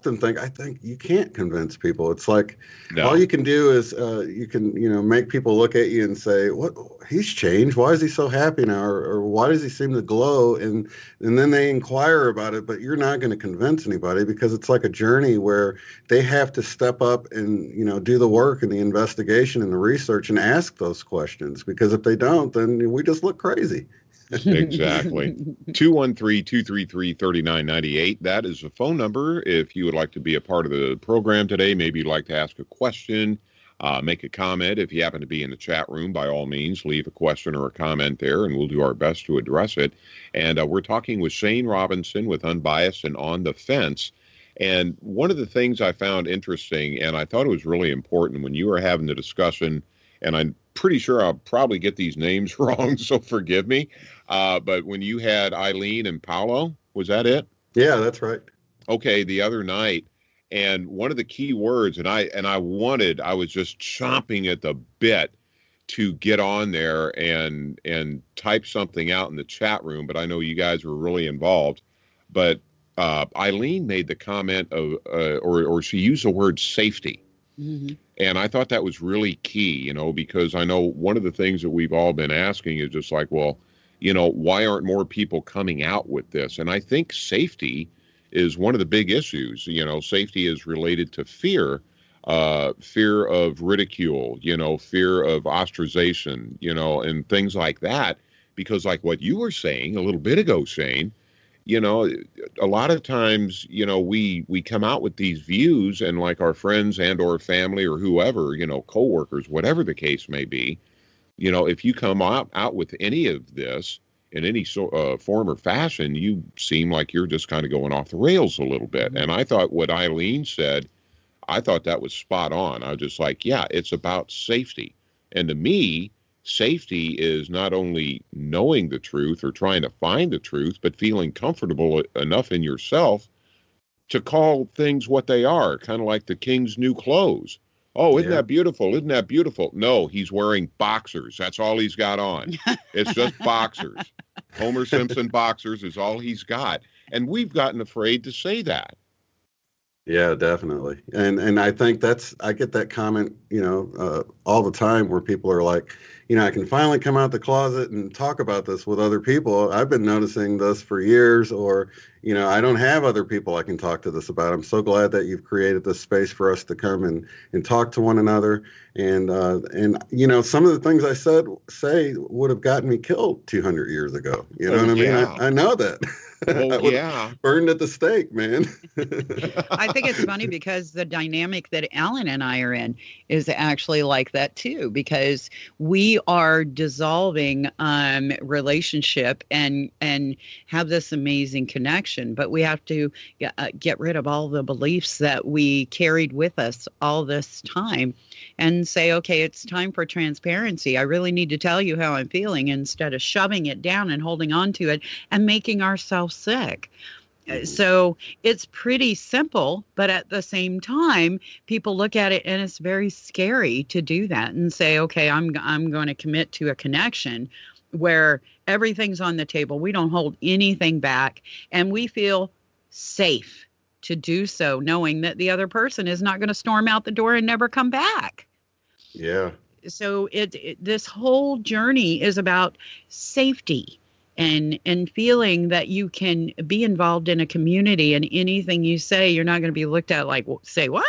think you can't convince people. It's like all you can do is you can make people look at you and say, "What? He's changed. Why is he so happy now? Or why does he seem to glow?" And then they inquire about it. But you're not going to convince anybody, because it's like a journey where they have to step up and do the work and the investigation and the research and ask those questions. Because if they don't, then we just look crazy. Exactly. 213-233-3998. That is the phone number if you would like to be a part of the program today. Maybe you'd like to ask a question, make a comment. If you happen to be in the chat room, by all means, leave a question or a comment there, and we'll do our best to address it. And we're talking with Shane Robinson with Unbiased and On the Fence. And one of the things I found interesting, and I thought it was really important when you were having the discussion, and I'm pretty sure I'll probably get these names wrong, so forgive me. But when you had Eileen and Paolo, was that it? Yeah, that's right. Okay, the other night, and one of the key words, and I was just chomping at the bit to get on there and type something out in the chat room, but I know you guys were really involved. But Eileen made the comment of, or she used the word safety. Mm-hmm. And I thought that was really key, because I know one of the things that we've all been asking is just like, well, why aren't more people coming out with this? And I think safety is one of the big issues. Safety is related to fear, fear of ridicule, fear of ostracization, and things like that. Because like what you were saying a little bit ago, Shane, a lot of times, we come out with these views, and like our friends and or family or whoever, coworkers, whatever the case may be, if you come out with any of this in any form or fashion, you seem like you're just kind of going off the rails a little bit. And I thought what Eileen said, I thought that was spot on. I was just like, yeah, it's about safety. And to me, safety is not only knowing the truth or trying to find the truth, but feeling comfortable enough in yourself to call things what they are, kind of like the king's new clothes. Oh, isn't that beautiful? Isn't that beautiful? No, he's wearing boxers. That's all he's got on. It's just boxers. Homer Simpson boxers is all he's got. And we've gotten afraid to say that. Yeah, definitely. And I think I get that comment, all the time where people are like, I can finally come out the closet and talk about this with other people. I've been noticing this for years, or, I don't have other people I can talk to this about. I'm so glad that you've created this space for us to come and talk to one another. And some of the things I say would have gotten me killed 200 years ago. You know what I mean? Yeah. I know that. Oh, yeah. Burned at the stake, man. I think it's funny because the dynamic that Alan and I are in is actually like that too, because we are dissolving relationship and have this amazing connection, but we have to get rid of all the beliefs that we carried with us all this time and say, okay, it's time for transparency. I really need to tell you how I'm feeling, instead of shoving it down and holding on to it and making ourselves sick. So it's pretty simple, but at the same time, people look at it and it's very scary to do that and say, okay, I'm going to commit to a connection where everything's on the table. We don't hold anything back, and we feel safe to do so, knowing that the other person is not going to storm out the door and never come back. Yeah. So this whole journey is about safety and feeling that you can be involved in a community, and anything you say, you're not going to be looked at like, say what?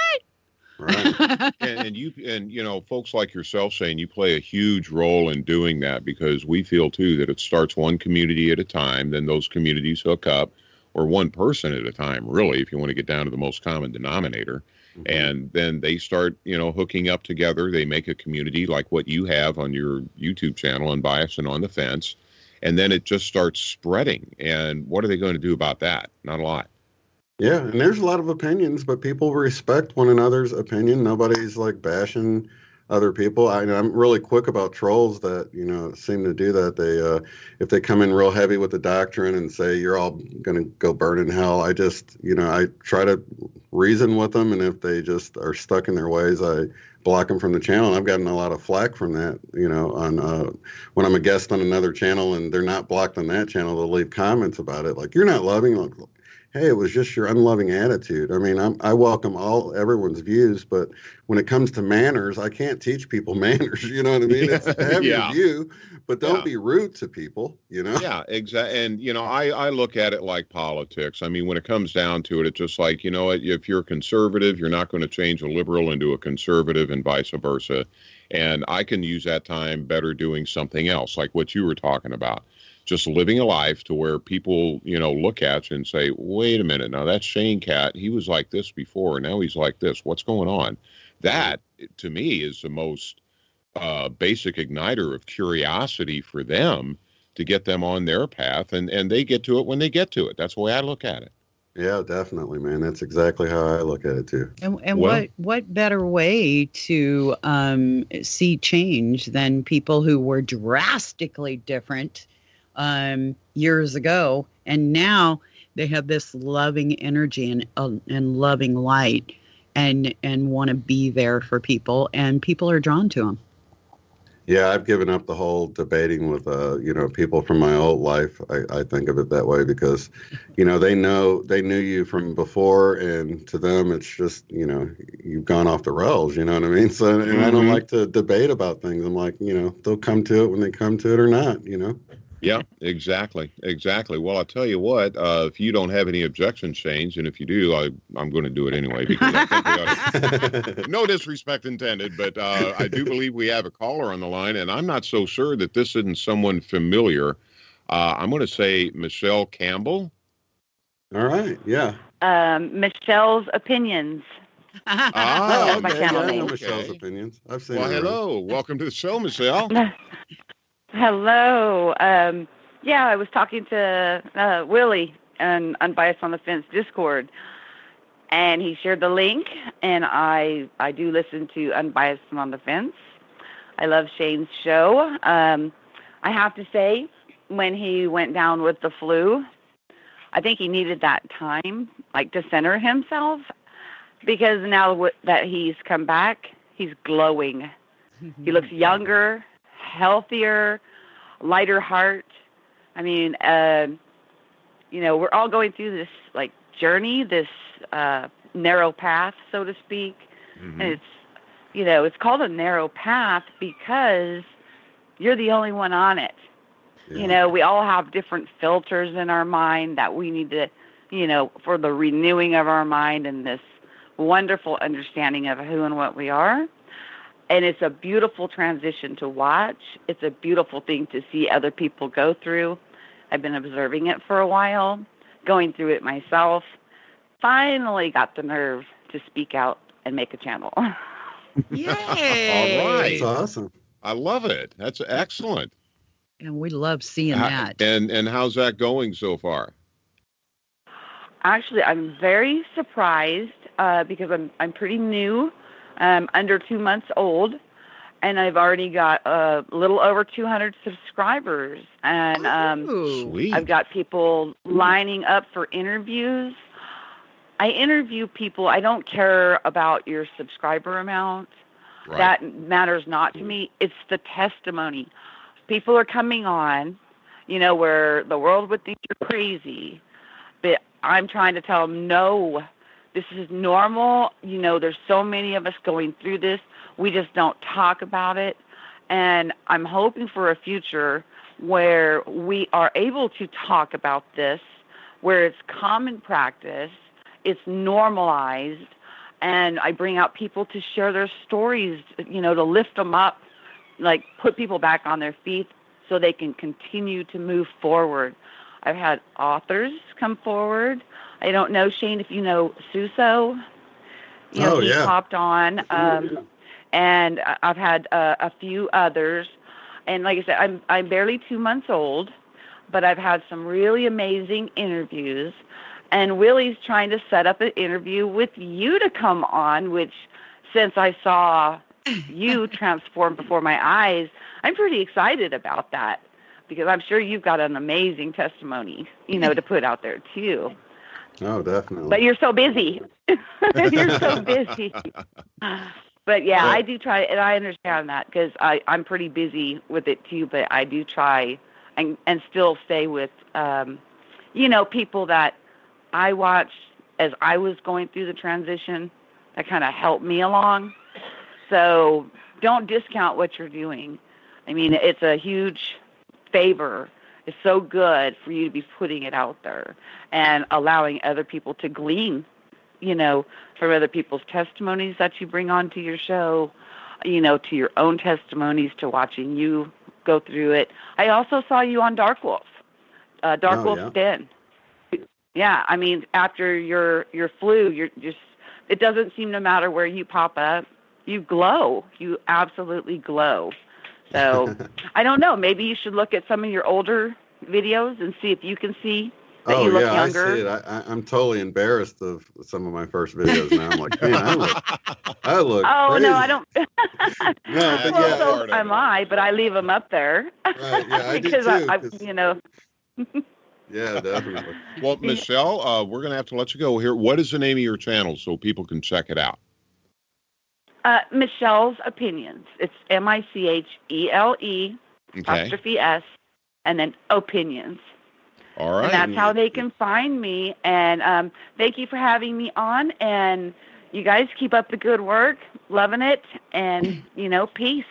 Right. and folks like yourself saying you play a huge role in doing that, because we feel too that it starts one community at a time, then those communities hook up, or one person at a time, really, if you want to get down to the most common denominator. Mm-hmm. And then they start, hooking up together. They make a community like what you have on your YouTube channel, Unbiased and On the Fence. And then it just starts spreading. And what are they going to do about that? Not a lot. Yeah, and there's a lot of opinions, but people respect one another's opinion. Nobody's like bashing other people. I'm really quick about trolls that, seem to do that. They, if they come in real heavy with the doctrine and say you're all going to go burn in hell, I just, I try to reason with them. And if they just are stuck in their ways, I block them from the channel. And I've gotten a lot of flack from that, on when I'm a guest on another channel and they're not blocked on that channel, they'll leave comments about it. Like, you're not loving. Like, hey, it was just your unloving attitude. I mean, I welcome everyone's views, but when it comes to manners, I can't teach people manners. You know what I mean? It's have your view, but don't be rude to people, Yeah, exactly. And, I look at it like politics. I mean, when it comes down to it, it's just like, if you're conservative, you're not going to change a liberal into a conservative and vice versa. And I can use that time better doing something else, like what you were talking about. Just living a life to where people, look at you and say, wait a minute, now that's Shane Cat. He was like this before, and now he's like this. What's going on? That, to me, is the most basic igniter of curiosity for them to get them on their path, and they get to it when they get to it. That's the way I look at it. Yeah, definitely, man. That's exactly how I look at it, too. And what better way to see change than people who were drastically different years ago, and now they have this loving energy and loving light, and want to be there for people, and people are drawn to them. Yeah, I've given up the whole debating with people from my old life. I think of it that way because they knew you from before, and to them it's just you've gone off the rails. You know what I mean? So, and I don't like to debate about things. I'm like, they'll come to it when they come to it or not. Yeah, exactly. Well, I'll tell you what, if you don't have any objections, Shane, and if you do, I'm going to do it anyway, because I think we ought to, no disrespect intended, but I do believe we have a caller on the line, and I'm not so sure that this isn't someone familiar. I'm going to say Michelle Campbell. All right, yeah. Michelle's Opinions. Ah, my okay. channel I know name. Michelle's Opinions. I've seen Well, her. hello. Welcome to the show, Michelle. Hello. I was talking to Willie on Unbiased on the Fence Discord, and he shared the link, and I do listen to Unbiased and on the Fence. I love Shane's show. I have to say, when he went down with the flu, I think he needed that time, like, to center himself, because now that he's come back, he's glowing. He looks younger, healthier, lighter heart. I mean, we're all going through this journey, this narrow path, so to speak. Mm-hmm. And it's called a narrow path because you're the only one on it. Yeah. We all have different filters in our mind that we need to, for the renewing of our mind and this wonderful understanding of who and what we are. And it's a beautiful transition to watch. It's a beautiful thing to see other people go through. I've been observing it for a while, going through it myself. Finally got the nerve to speak out and make a channel. Yay! All right. That's awesome. I love it. That's excellent. And we love seeing that. And how's that going so far? Actually, I'm very surprised because I'm pretty new. Under 2 months old, and I've already got a little over 200 subscribers, and I've got people lining up for interviews. I interview people. I don't care about your subscriber amount. Right. That matters not to me. It's the testimony. People are coming on, where the world would think you're crazy, but I'm trying to tell them, no, This is normal. You know, there's so many of us going through this. We just don't talk about it. And I'm hoping for a future where we are able to talk about this, where it's common practice, it's normalized, and I bring out people to share their stories, you know, to lift them up, like put people back on their feet so they can continue to move forward. I've had authors come forward. I don't know, Shane, if you know Suso. You know, he popped on. And I've had a few others. And like I said, I'm barely 2 months old, but I've had some really amazing interviews. And Willie's trying to set up an interview with you to come on, which since I saw you transform before my eyes, I'm pretty excited about that because I'm sure you've got an amazing testimony, you know, to put out there too. Oh, definitely. But you're so busy. You're so busy. But yeah, I do try, and I understand that because I'm pretty busy with it too, but I do try and still stay with, you know, people that I watched as I was going through the transition that kind of helped me along. So don't discount what you're doing. I mean, it's a huge favor. It's so good for you to be putting it out there and allowing other people to glean, you know, from other people's testimonies that you bring onto your show, you know, to your own testimonies, to watching you go through it. I also saw you on Dark Wolf, Wolf's Den. Yeah, I mean, after your flu, you're just, it doesn't seem to matter where you pop up. You glow. You absolutely glow. So I don't know. Maybe you should look at some of your older videos and see if you can see that you look younger. I see it. I'm totally embarrassed of some of my first videos now. I'm like, man, I look oh, crazy. no, I don't. No, but well, so am I, but I leave them up there. Right, yeah, I because do too. I you know. Yeah, definitely. Well, Michelle, we're going to have to let you go here. What is the name of your channel so people can check it out? Michelle's Opinions. It's MICHELE apostrophe S and then Opinions. All right. And that's how they can find me. And thank you for having me on. And you guys keep up the good work. Loving it. And, you know, peace.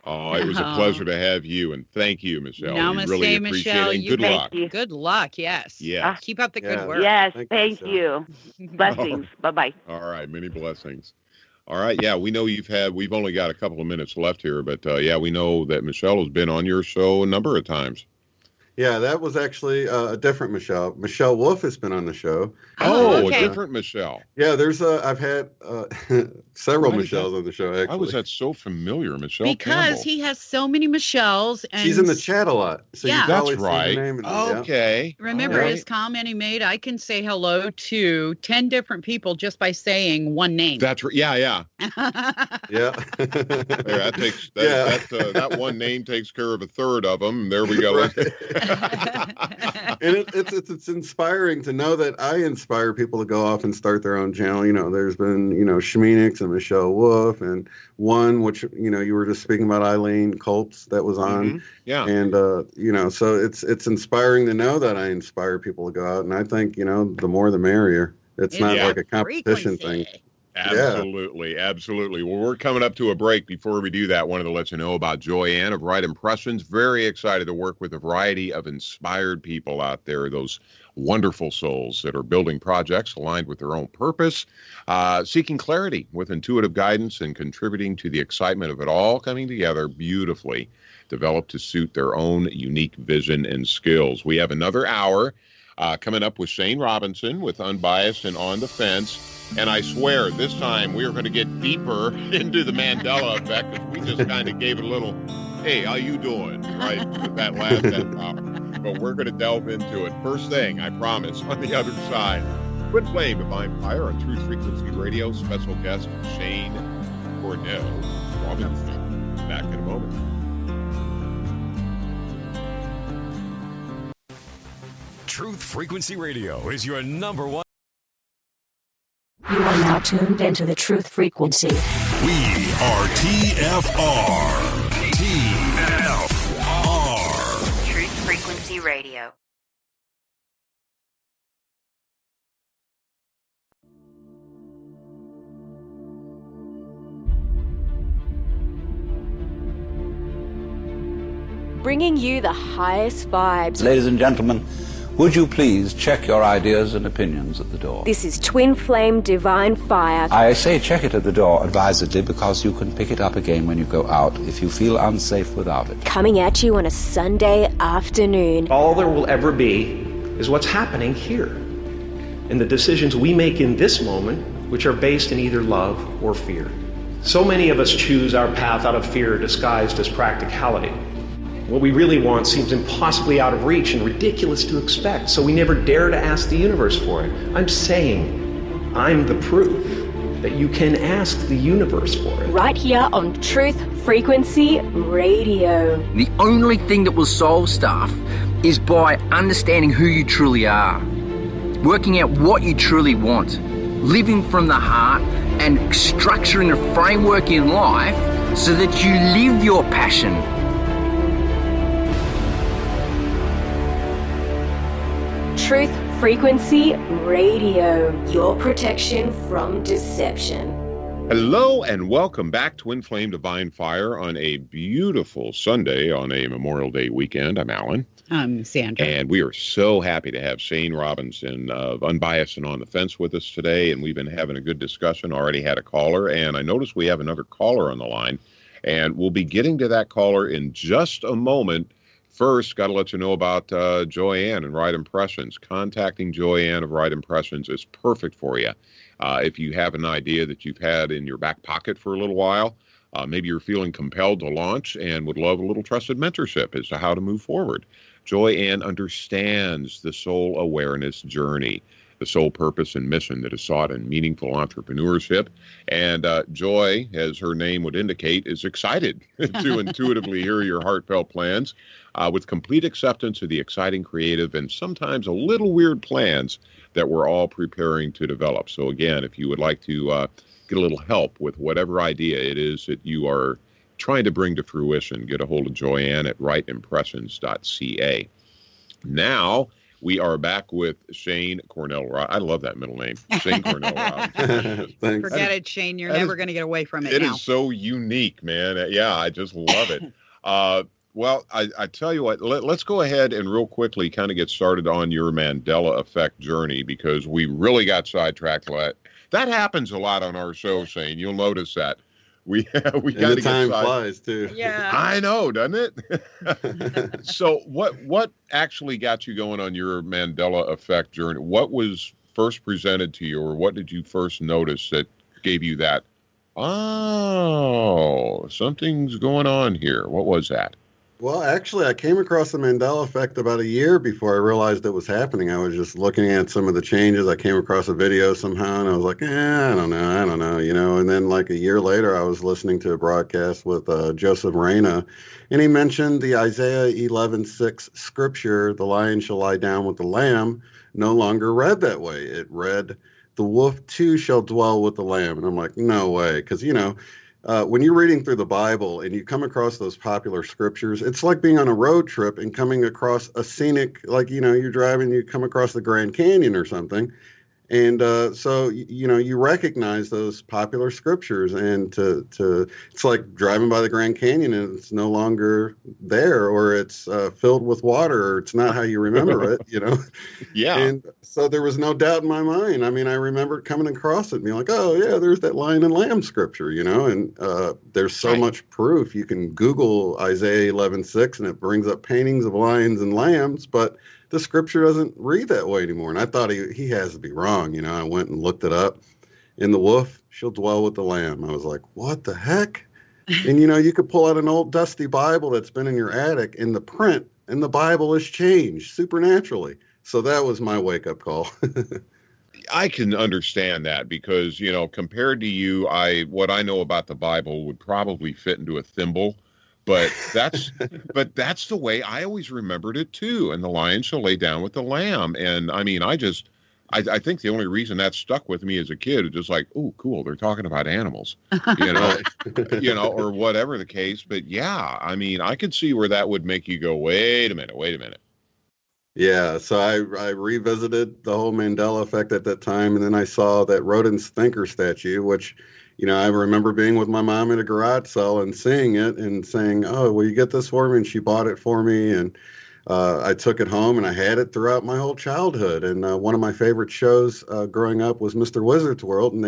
Oh, it was a pleasure to have you. And thank you, Michelle. Namaste, we really Michelle. appreciate it. Good luck. Good luck, yes. Yeah. Keep up the good work. Yes, thank you. Blessings. Bye-bye. All right, many blessings. All right, yeah, we know we've only got a couple of minutes left here, but yeah, we know that Michelle has been on your show a number of times. Yeah, that was actually a different Michelle. Michelle Wolf has been on the show. Oh, okay. A different Michelle. Yeah, I've had several Michelles on the show, actually. Why was that so familiar, Michelle Because Campbell? he has so many Michelles. And she's in the chat a lot. So yeah, that's right. Okay. Remember his comment he made? I can say hello to 10 different people just by saying one name. That's right. Yeah. Yeah. That takes that one name takes care of a third of them. There we go. Right. And it's inspiring to know that I inspire people to go off and start their own channel. You know, there's been, you know, Sheminix and Michelle Wolf, and one which, you know, you were just speaking about, Eileen Colts, that was on. Mm-hmm. Yeah. And you know, so it's inspiring to know that I inspire people to go out, and I think, you know, the more the merrier. It's not like a competition thing. Absolutely, absolutely. Well, we're coming up to a break. Before we do that, wanted to let you know about Joyanne of Right Impressions. Very excited to work with a variety of inspired people out there, those wonderful souls that are building projects aligned with their own purpose, seeking clarity with intuitive guidance and contributing to the excitement of it all coming together beautifully, developed to suit their own unique vision and skills. We have another hour coming up with Shane Robinson with Unbiased and On the Fence. And I swear, this time we are going to get deeper into the Mandela effect, because we just kind of gave it a little, hey, how you doing, right, with that last half hour. But we're going to delve into it. First thing, I promise, on the other side. Quit playing Divine Fire on Truth Frequency Radio. Special guest Shane Robinson. Back in a moment. Truth Frequency Radio is your number one. You are now tuned into the Truth Frequency. We are TFR. TFR. Truth Frequency Radio. bringing you the highest vibes. Ladies and gentlemen, would you please check your ideas and opinions at the door? This is Twin Flame Divine Fire. I say check it at the door advisedly because you can pick it up again when you go out if you feel unsafe without it. Coming at you on a Sunday afternoon. All there will ever be is what's happening here, and the decisions we make in this moment, which are based in either love or fear. So many of us choose our path out of fear disguised as practicality. What we really want seems impossibly out of reach and ridiculous to expect, so we never dare to ask the universe for it. I'm saying, I'm the proof that you can ask the universe for it. Right here on Truth Frequency Radio. The only thing that will solve stuff is by understanding who you truly are, working out what you truly want, living from the heart, and structuring a framework in life so that you live your passion. Truth Frequency Radio, your protection from deception. Hello and welcome back, Twin Flame Divine Fire, on a beautiful Sunday on a Memorial Day weekend. I'm Alan. I'm Sandra. And we are so happy to have Shane Robinson of Unbiased and On the Fence with us today, and we've been having a good discussion. Already had a caller, and I noticed we have another caller on the line, and we'll be getting to that caller in just a moment. First, got to let you know about Joyanne and Right Impressions. Contacting Joyanne of Right Impressions is perfect for you. If you have an idea that you've had in your back pocket for a little while, maybe you're feeling compelled to launch and would love a little trusted mentorship as to how to move forward. Joyanne understands the soul awareness journey, the soul purpose and mission that is sought in meaningful entrepreneurship. And Joy, as her name would indicate, is excited to intuitively hear your heartfelt plans with complete acceptance of the exciting, creative, and sometimes a little weird plans that we're all preparing to develop. So again, if you would like to get a little help with whatever idea it is that you are trying to bring to fruition, get a hold of Joyanne at rightimpressions.ca. Now, we are back with Shane Cornell. I love that middle name, Shane Cornell. Thanks. Forget it, Shane. You're never going to get away from it now. It is so unique, man. Yeah, I just love it. Well, I tell you what, let's go ahead and real quickly kind of get started on your Mandela effect journey, because we really got sidetracked. That happens a lot on our show, Shane. You'll notice that. We kind of get time flies too. Yeah, I know, doesn't it? So what actually got you going on your Mandela effect journey? What was first presented to you, or what did you first notice that gave you that, oh, something's going on here? What was that? Well, actually, I came across the Mandela effect about a year before I realized it was happening. I was just looking at some of the changes. I came across a video somehow, and I was like, I don't know, you know. And then like a year later, I was listening to a broadcast with Joseph Reyna, and he mentioned the Isaiah 11:6 scripture, the lion shall lie down with the lamb, no longer read that way. It read, the wolf too shall dwell with the lamb. And I'm like, no way, because, you know, when you're reading through the Bible and you come across those popular scriptures, it's like being on a road trip and coming across a scenic, like, you know, you're driving, you come across the Grand Canyon or something. And so, you know, you recognize those popular scriptures, and it's like driving by the Grand Canyon and it's no longer there, or it's filled with water, or it's not how you remember it, you know? Yeah. And so there was no doubt in my mind. I mean, I remember coming across it and being like, oh yeah, there's that lion and lamb scripture, you know? And there's so much proof. You can Google Isaiah 11:6 and it brings up paintings of lions and lambs, but the scripture doesn't read that way anymore. And I thought he has to be wrong. You know, I went and looked it up. And the wolf shall dwell with the lamb. I was like, what the heck? And, you know, you could pull out an old dusty Bible that's been in your attic, and the print and the Bible has changed supernaturally. So that was my wake-up call. I can understand that because, you know, compared to you, what I know about the Bible would probably fit into a thimble. But that's the way I always remembered it too. And the lion shall lay down with the lamb. And I mean, I think the only reason that stuck with me as a kid is just like, oh, cool, they're talking about animals, you know, or whatever the case. But yeah, I mean, I could see where that would make you go, wait a minute. Yeah, so I revisited the whole Mandela effect at that time, and then I saw that Rodin's thinker statue, which, I remember being with my mom in a garage sale and seeing it and saying, "Oh, will you get this for me?" And she bought it for me, and I took it home, and I had it throughout my whole childhood. And one of my favorite shows growing up was Mr. Wizard's World, and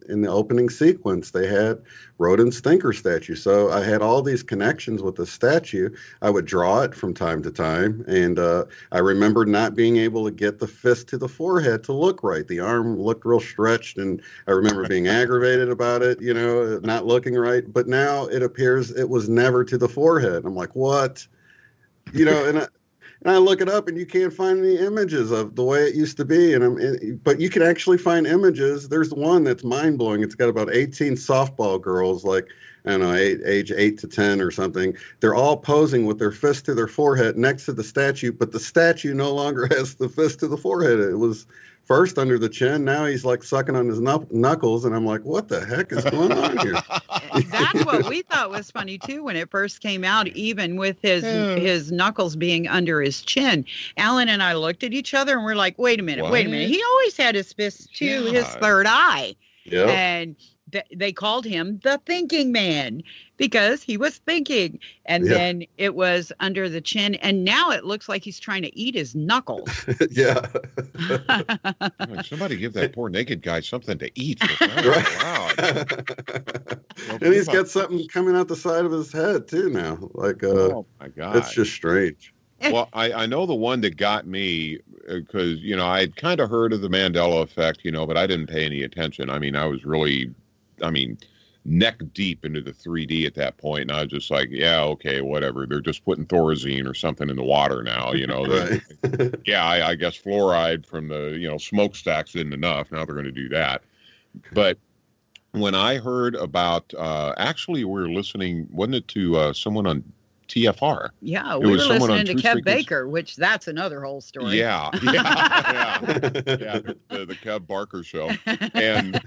in the opening sequence, they had Rodent Stinker statue. So I had all these connections with the statue. I would draw it from time to time, and I remember not being able to get the fist to the forehead to look right. The arm looked real stretched, and I remember being aggravated about it, not looking right. But now it appears it was never to the forehead. I'm like, what? And I look it up, and you can't find any images of the way it used to be. But you can actually find images. There's one that's mind blowing. It's got about 18 softball girls, like, I don't know, age 8 to 10 or something. They're all posing with their fist to their forehead next to the statue, but the statue no longer has the fist to the forehead. It was first under the chin. Now he's like sucking on his knuckles, and I'm like, what the heck is going on here? That's what we thought was funny too when it first came out, even with his knuckles being under his chin. Alan and I looked at each other and we're like, wait a minute. He always had his fist to his third eye. Yep. And they called him the thinking man because he was thinking. And then it was under the chin. And now it looks like he's trying to eat his knuckles. Yeah. Somebody give that poor naked guy something to eat. Wow. And he's got something coming out the side of his head too now. Like, oh my God. It's just strange. Well, I know the one that got me because, I'd kind of heard of the Mandela effect, but I didn't pay any attention. I mean, I was really, neck deep into the 3D at that point. And I was just like, yeah, okay, whatever. They're just putting Thorazine or something in the water now, Right. Yeah, I guess fluoride from the, smokestacks isn't enough. Now they're going to do that. But when I heard about, actually we were listening, wasn't it to someone on TFR? Yeah, we were listening to Kev Baker, which that's another whole story. Yeah. The Kev Barker show. And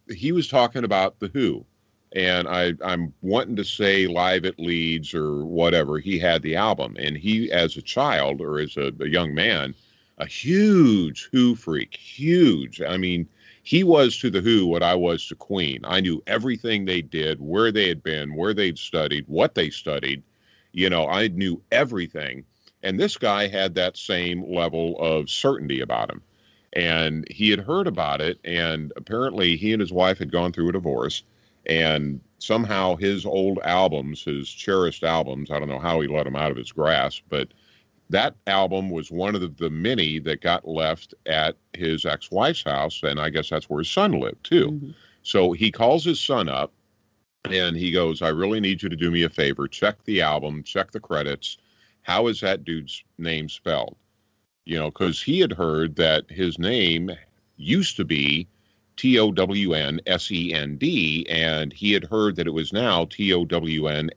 he was talking about the Who, and I'm wanting to say Live at Leeds or whatever. He had the album, and he, as a child or as a young man, a huge Who freak, huge. I mean, he was to the Who what I was to Queen. I knew everything they did, where they had been, where they'd studied, what they studied. I knew everything. And this guy had that same level of certainty about him. And he had heard about it, and apparently he and his wife had gone through a divorce. And somehow his old albums, his cherished albums, I don't know how he let them out of his grasp, but that album was one of the many that got left at his ex-wife's house, and I guess that's where his son lived, too. Mm-hmm. So he calls his son up, and he goes, I really need you to do me a favor. Check the album, check the credits. How is that dude's name spelled? Because he had heard that his name used to be TownSend, and he had heard that it was now Townshend.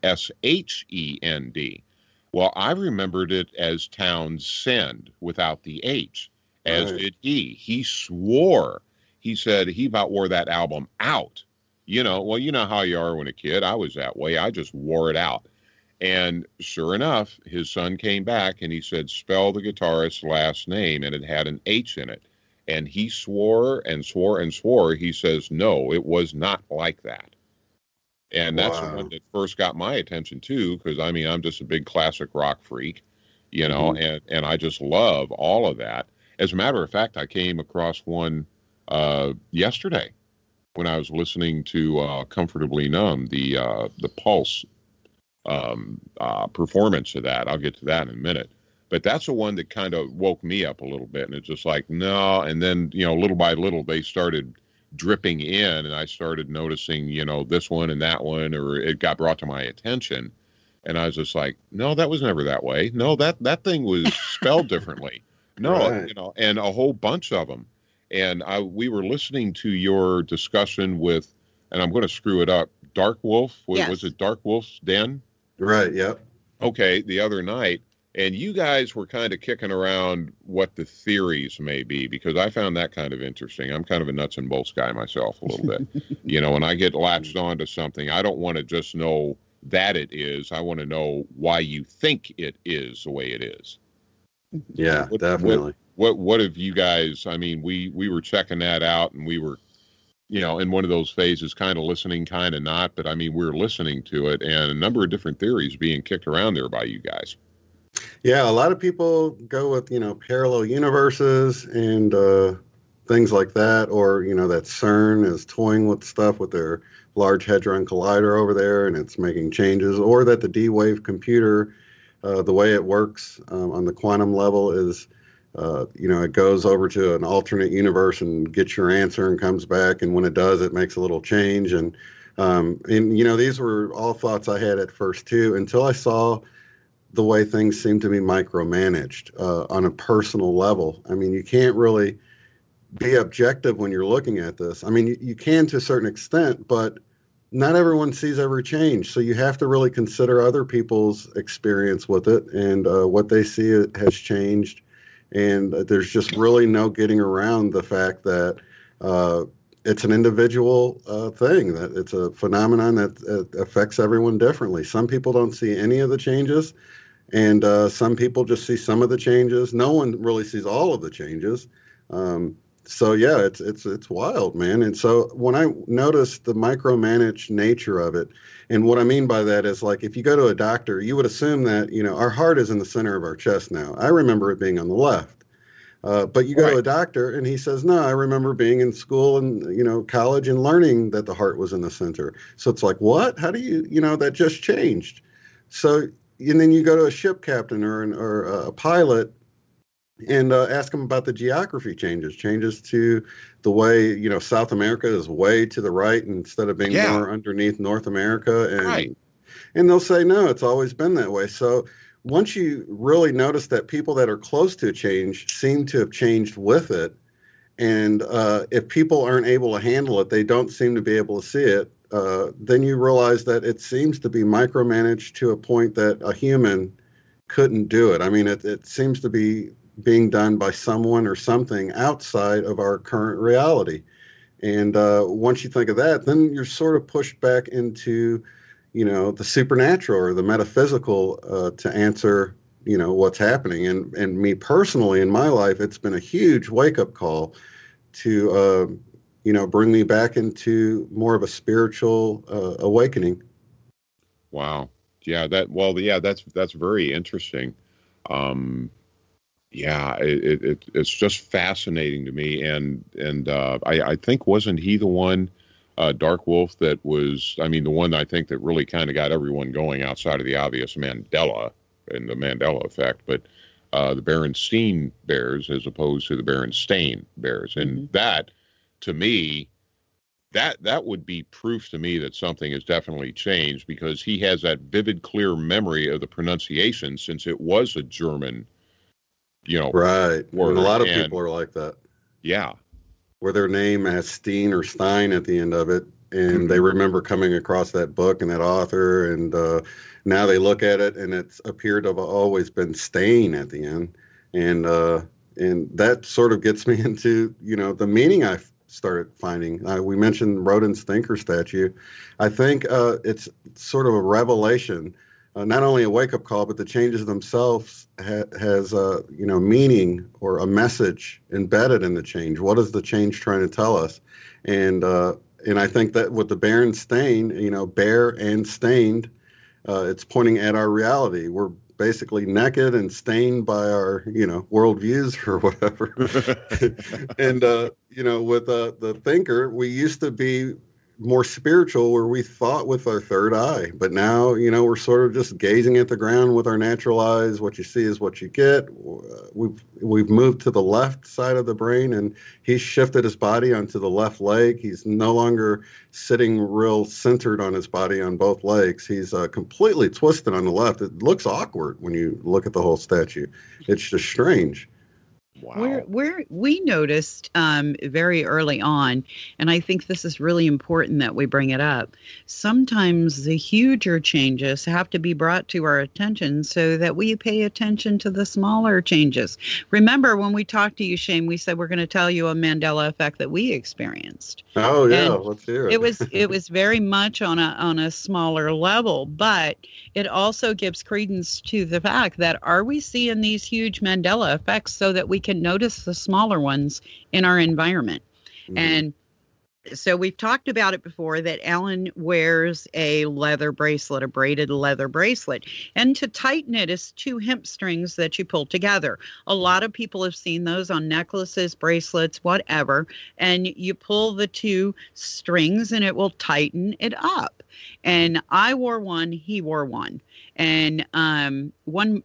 Well, I remembered it as Townsend without the H, as did he. He swore. He said he about wore that album out. You know how you are when a kid. I was that way. I just wore it out. And sure enough, his son came back and he said, spell the guitarist's last name, and it had an H in it. And he swore and swore and swore. He says, no, it was not like that. And that's the one that first got my attention, too, because, I'm just a big classic rock freak, and I just love all of that. As a matter of fact, I came across one yesterday when I was listening to Comfortably Numb, the Pulse performance of that. I'll get to that in a minute. But that's the one that kind of woke me up a little bit, and it's just like, no, and then, little by little, they started dripping in, and I started noticing, this one and that one, or it got brought to my attention, and I was just like, no, that was never that way. No, that thing was spelled differently. No, right. And a whole bunch of them. And we were listening to your discussion with, and I'm going to screw it up, Dark Wolf. Yes. Was it Dark Wolf's Den? Right. Yep. Okay. The other night. And you guys were kind of kicking around what the theories may be, because I found that kind of interesting. I'm kind of a nuts and bolts guy myself a little bit. When I get latched onto something, I don't want to just know that it is. I want to know why you think it is the way it is. Yeah, definitely. What have you guys, we were checking that out, and we were in one of those phases, kind of listening, kind of not. But I mean, we're listening to it, and a number of different theories being kicked around there by you guys. Yeah, a lot of people go with, parallel universes and things like that, or, that CERN is toying with stuff with their Large Hadron Collider over there, and it's making changes, or that the D-Wave computer, the way it works on the quantum level is, it goes over to an alternate universe and gets your answer and comes back, and when it does, it makes a little change. And these were all thoughts I had at first, too, until I saw the way things seem to be micromanaged on a personal level. I mean, you can't really be objective when you're looking at this. I mean, you can to a certain extent, but not everyone sees every change. So you have to really consider other people's experience with it and what they see has changed. And there's just really no getting around the fact that it's an individual thing, that it's a phenomenon that affects everyone differently. Some people don't see any of the changes, and some people just see some of the changes. No one really sees all of the changes. So yeah, it's wild, man. And so when I noticed the micromanaged nature of it, and what I mean by that is, like, if you go to a doctor, you would assume that, our heart is in the center of our chest now. I remember it being on the left. But you go to a doctor and he says, no, I remember being in school and, college and learning that the heart was in the center. So it's like, what? How do you, that just changed. So, and then you go to a ship captain or a pilot and ask them about the geography changes to the way, South America is way to the right instead of being more underneath North America. And they'll say, no, it's always been that way. So once you really notice that people that are close to a change seem to have changed with it, and if people aren't able to handle it, they don't seem to be able to see it, then you realize that it seems to be micromanaged to a point that a human couldn't do it. I mean, it seems to be being done by someone or something outside of our current reality. And once you think of that, then you're sort of pushed back into, the supernatural or the metaphysical to answer, what's happening. And me personally, in my life, it's been a huge wake-up call to, bring me back into more of a spiritual awakening. Wow. Yeah, that's very interesting. Yeah, it's just fascinating to me, and I think, wasn't he the one, Dark Wolf, that was, the one I think that really kind of got everyone going outside of the obvious Mandela and the Mandela effect, but the Berenstain Bears as opposed to the Berenstain Bears, and that, to me, that would be proof to me that something has definitely changed, because he has that vivid, clear memory of the pronunciation, since it was a German. Right. Word. And a lot of people are like that. Yeah. Where their name has Steen or Stein at the end of it. And they remember coming across that book and that author. And now they look at it and it's appeared to have always been Stain at the end. And that sort of gets me into, the meaning I've started finding. We mentioned Rodin's Thinker statue. I think it's sort of a revelation. Not only a wake-up call, but the changes themselves has meaning or a message embedded in the change. What is the change trying to tell us? And I think that with the Berenstain, bare and stained, it's pointing at our reality. We're basically naked and stained by our, worldviews or whatever. And, with the thinker, we used to be more spiritual, where we thought with our third eye, but now we're sort of just gazing at the ground with our natural eyes. What you see is what you get. We've moved to the left side of the brain, and he's shifted his body onto the left leg. He's no longer sitting real centered on his body on both legs. He's completely twisted on the left. It looks awkward when you look at the whole statue. It's just strange. Wow. We noticed very early on, and I think this is really important that we bring it up, sometimes the huger changes have to be brought to our attention so that we pay attention to the smaller changes. Remember when we talked to you, Shane, we said we're going to tell you a Mandela effect that we experienced. Oh, yeah, let's hear it. It was very much on a smaller level, but it also gives credence to the fact that, are we seeing these huge Mandela effects so that we can notice the smaller ones in our environment? And So we've talked about it before that Alan wears a leather bracelet, a braided leather bracelet. And to tighten it is 2 hemp strings that you pull together. A lot of people have seen those on necklaces, bracelets, whatever. And you pull the 2 strings and it will tighten it up. And I wore one, he wore one. And one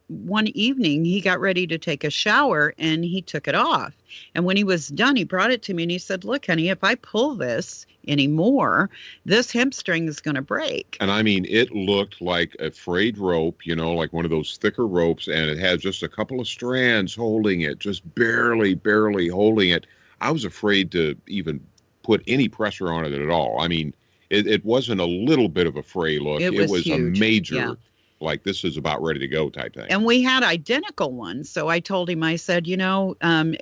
evening he got ready to take a shower and he took it off. And when he was done, he brought it to me and he said, look, honey, if I pull this anymore, this hemp string is going to break. And I mean, it looked like a frayed rope, you know, like one of those thicker ropes, and it had just a couple of strands holding it, just barely holding it. I was afraid to even put any pressure on it at all. I mean, it wasn't a little bit of a fray look. It was huge. A major, like this is about ready to go type thing. And we had identical ones. So I told him, I said, you know,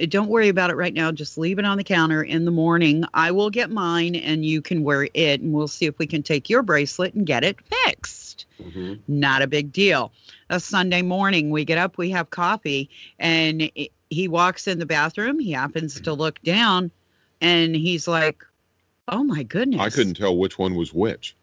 don't worry about it right now. Just leave it on the counter. In the morning, I will get mine and you can wear it. And we'll see if we can take your bracelet and get it fixed. Mm-hmm. Not a big deal. A Sunday morning, we get up, we have coffee, and he walks in the bathroom. He happens to look down and he's like, oh my goodness. I couldn't tell which one was which.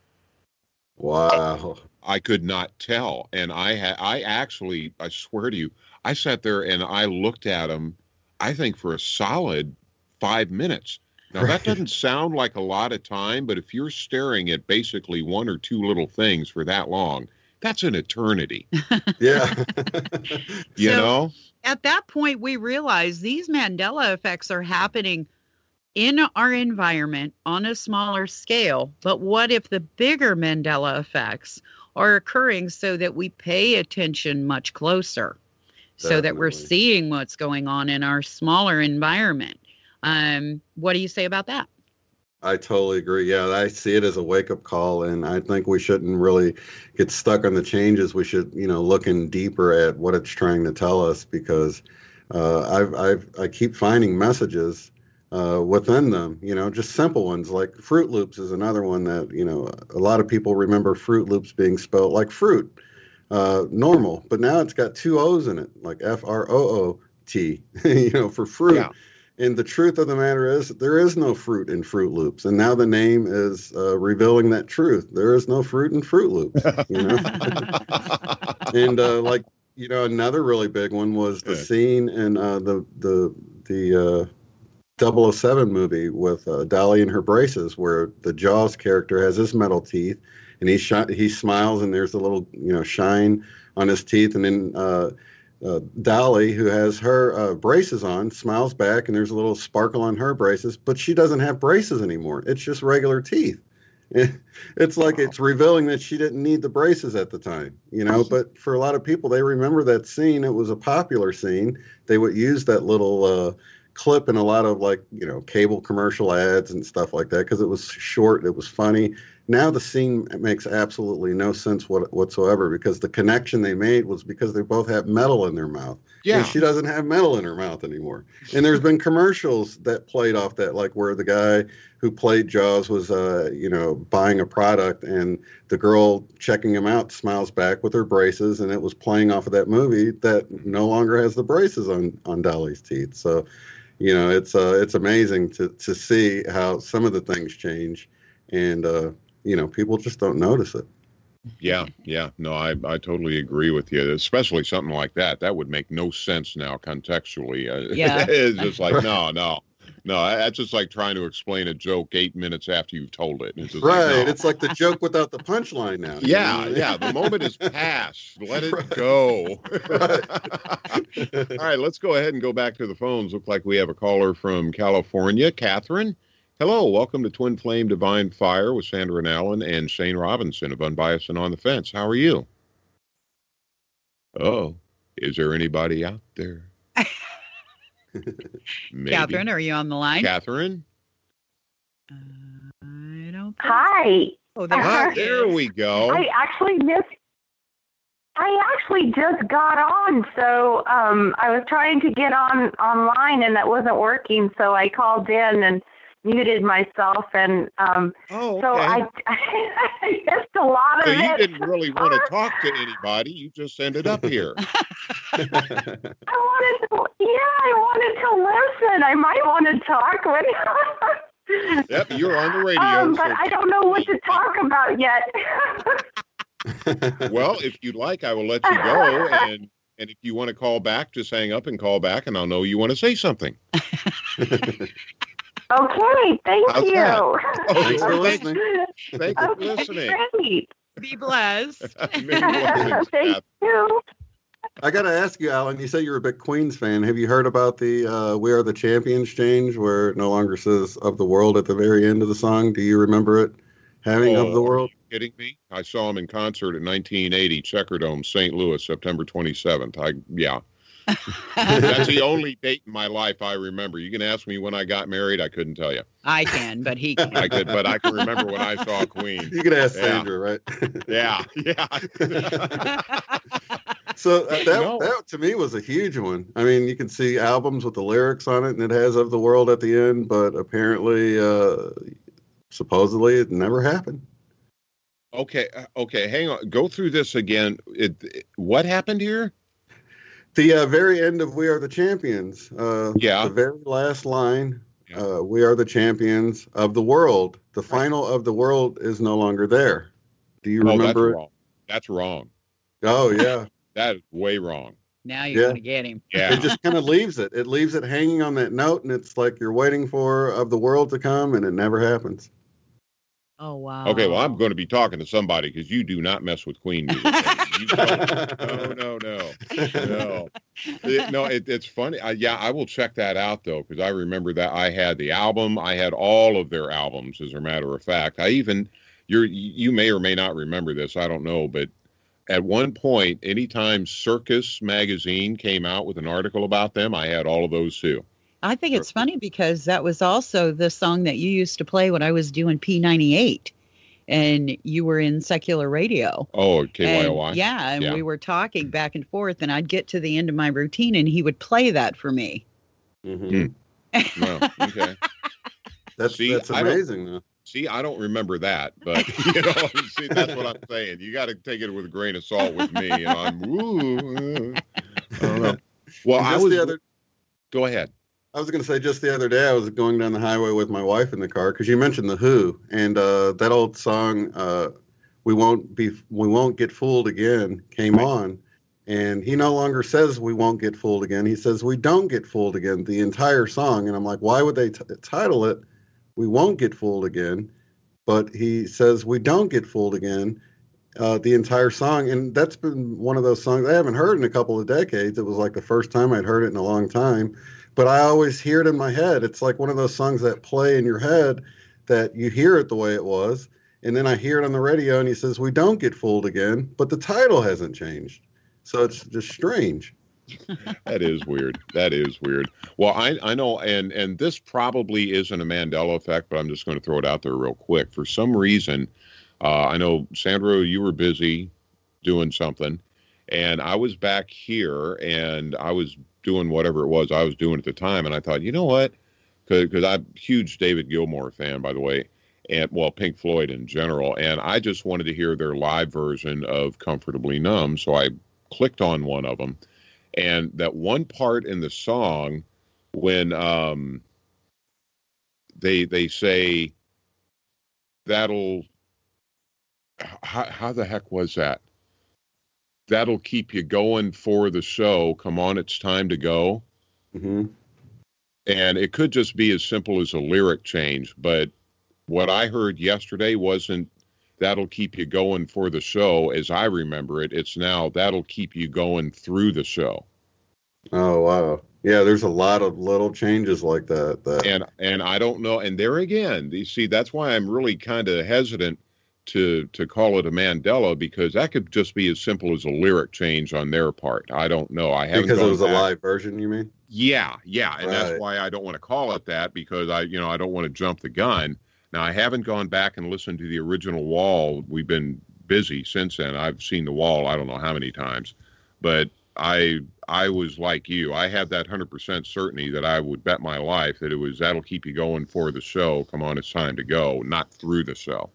Wow. I could not tell. And I actually, I swear to you, I sat there and I looked at him, I think for a solid 5 minutes. Now that doesn't sound like a lot of time, but if you're staring at basically 1 or 2 little things for that long, that's an eternity. Yeah. You know? At that point, we realized these Mandela effects are happening in our environment on a smaller scale. But what if the bigger Mandela effects are occurring so that we pay attention much closer, so that we're seeing what's going on in our smaller environment? What do you say about that? I totally agree. Yeah, I see it as a wake-up call, and I think we shouldn't really get stuck on the changes. We should, you know, look in deeper at what it's trying to tell us, because I keep finding messages within them, you know, just simple ones like Fruit Loops is another one that, you know, a lot of people remember Fruit Loops being spelled like fruit, normal, but now it's got 2 O's in it, like F-R-O-O-T, you know, for fruit. Yeah. And the truth of the matter is there is no fruit in Fruit Loops. And now the name is revealing that truth. There is no fruit in Fruit Loops, you know? And like, you know, another really big one was the scene in the 007 movie with Dolly and her braces, where the Jaws character has his metal teeth and he smiles and there's a little, you know, shine on his teeth. And then Dolly, who has her braces on, smiles back and there's a little sparkle on her braces, but she doesn't have braces anymore. It's just regular teeth. It's like it's revealing that she didn't need the braces at the time, you know, but for a lot of people, they remember that scene. It was a popular scene. They would use that little clip in a lot of, like, you know, cable commercial ads and stuff like that, because it was short, it was funny. Now the scene makes absolutely no sense whatsoever, because the connection they made was because they both have metal in their mouth. Yeah. And she doesn't have metal in her mouth anymore. And there's been commercials that played off that, like where the guy who played Jaws was, you know, buying a product, and the girl checking him out smiles back with her braces, and it was playing off of that movie that no longer has the braces on Dolly's teeth. So, you know, it's amazing to see how some of the things change, and you know, people just don't notice it. Yeah. No, I totally agree with you. Especially something like that. That would make no sense now contextually. Yeah. It's just like, no. That's just like trying to explain a joke 8 minutes after you've told it. It's just right. Like, no. It's like the joke without the punchline now. Yeah. The moment is past. Let it go. Right. All right. Let's go ahead and go back to the phones. Look like we have a caller from California. Catherine. Hello, welcome to Twin Flame Divine Fire with Sandra and Alan and Shane Robinson of Unbiased and On the Fence. How are you? Oh, is there anybody out there? Catherine, are you on the line? Catherine? I don't think Hi. So. Oh, there we go. I actually just got on, so I was trying to get online and that wasn't working, so I called in and muted myself, and so I missed a lot of it. So you didn't really want to talk to anybody. You just ended up here. I wanted to listen. I might want to talk with Yep, you're on the radio. But I don't know what to talk about yet. Well, if you'd like, I will let you go. And if you want to call back, just hang up and call back, and I'll know you want to say something. Okay, thank How's you. that? Thanks for listening. Thank you for listening. Great. Be blessed. Thank you. I got to ask you, Alan, you say you're a big Queens fan. Have you heard about the We Are the Champions change where it no longer says of the world at the very end of the song? Do you remember it having of the world? Are you kidding me? I saw him in concert in 1980, Checkerdome, St. Louis, September 27th. Yeah. That's the only date in my life I remember. You can ask me when I got married. I couldn't tell you. I can, but he can. I could, but I can remember when I saw Queen. You can ask Sandra, right? Yeah. So that to me was a huge one. I mean, you can see albums with the lyrics on it, and it has "of the world" at the end, but apparently, supposedly, it never happened. Okay, hang on. Go through this again. What happened here? The very end of "We Are the Champions." The very last line. We are the champions of the world. The final of the world is no longer there. Do you remember? That's wrong. Oh yeah. That is way wrong. Now you're going to get him. Yeah. It just kind of leaves it. It leaves it hanging on that note, and it's like you're waiting for of the world to come, and it never happens. Oh, wow. Okay, well, I'm going to be talking to somebody because you do not mess with Queen music. No. It's funny. I will check that out, though, because I remember that I had the album. I had all of their albums, as a matter of fact. You may or may not remember this. I don't know, but at one point, anytime Circus magazine came out with an article about them, I had all of those too. I think it's funny because that was also the song that you used to play when I was doing P98 and you were in secular radio. Oh, KYOI. And we were talking back and forth, and I'd get to the end of my routine and he would play that for me. Mm-hmm. Well, okay. That's amazing, though. See, I don't remember that, but see, that's what I'm saying. You got to take it with a grain of salt with me. And I don't know. Well, go ahead. I was going to say just the other day, I was going down the highway with my wife in the car because you mentioned The Who, and that old song, "We Won't Get Fooled Again" came on, and he no longer says "we won't get fooled again." He says "we don't get fooled again" the entire song, and I'm like, why would they title it "We Won't Get Fooled Again"? But he says "we don't get fooled again" the entire song, and that's been one of those songs I haven't heard in a couple of decades. It was like the first time I'd heard it in a long time. But I always hear it in my head. It's like one of those songs that play in your head that you hear it the way it was. And then I hear it on the radio and he says, "We don't get fooled again," but the title hasn't changed. So it's just strange. That is weird. Well, I know, and this probably isn't a Mandela effect, but I'm just going to throw it out there real quick. For some reason, I know, Sandra, you were busy doing something, and I was back here, and I was doing whatever it was I was doing at the time, and I thought, you know what, because I'm a huge David Gilmour fan, by the way, and Pink Floyd in general, and I just wanted to hear their live version of Comfortably Numb, so I clicked on one of them, and that one part in the song when they say that'll, how the heck was that? That'll keep you going for the show. Come on, it's time to go. Mm-hmm. And it could just be as simple as a lyric change. But what I heard yesterday wasn't "that'll keep you going for the show" as I remember it. It's now "that'll keep you going through the show." Oh, wow. Yeah, there's a lot of little changes like that. And I don't know. And there again, you see, that's why I'm really kind of hesitant to call it a Mandela, because that could just be as simple as a lyric change on their part. I don't know. I haven't, because it was a live version, you mean? Yeah, and that's why I don't want to call it that, because I don't want to jump the gun. Now, I haven't gone back and listened to the original Wall. We've been busy since then. I've seen the Wall I don't know how many times, but I was like you. I had that 100% certainty that I would bet my life that it was "that'll keep you going for the show. Come on, it's time to go," not "through the show."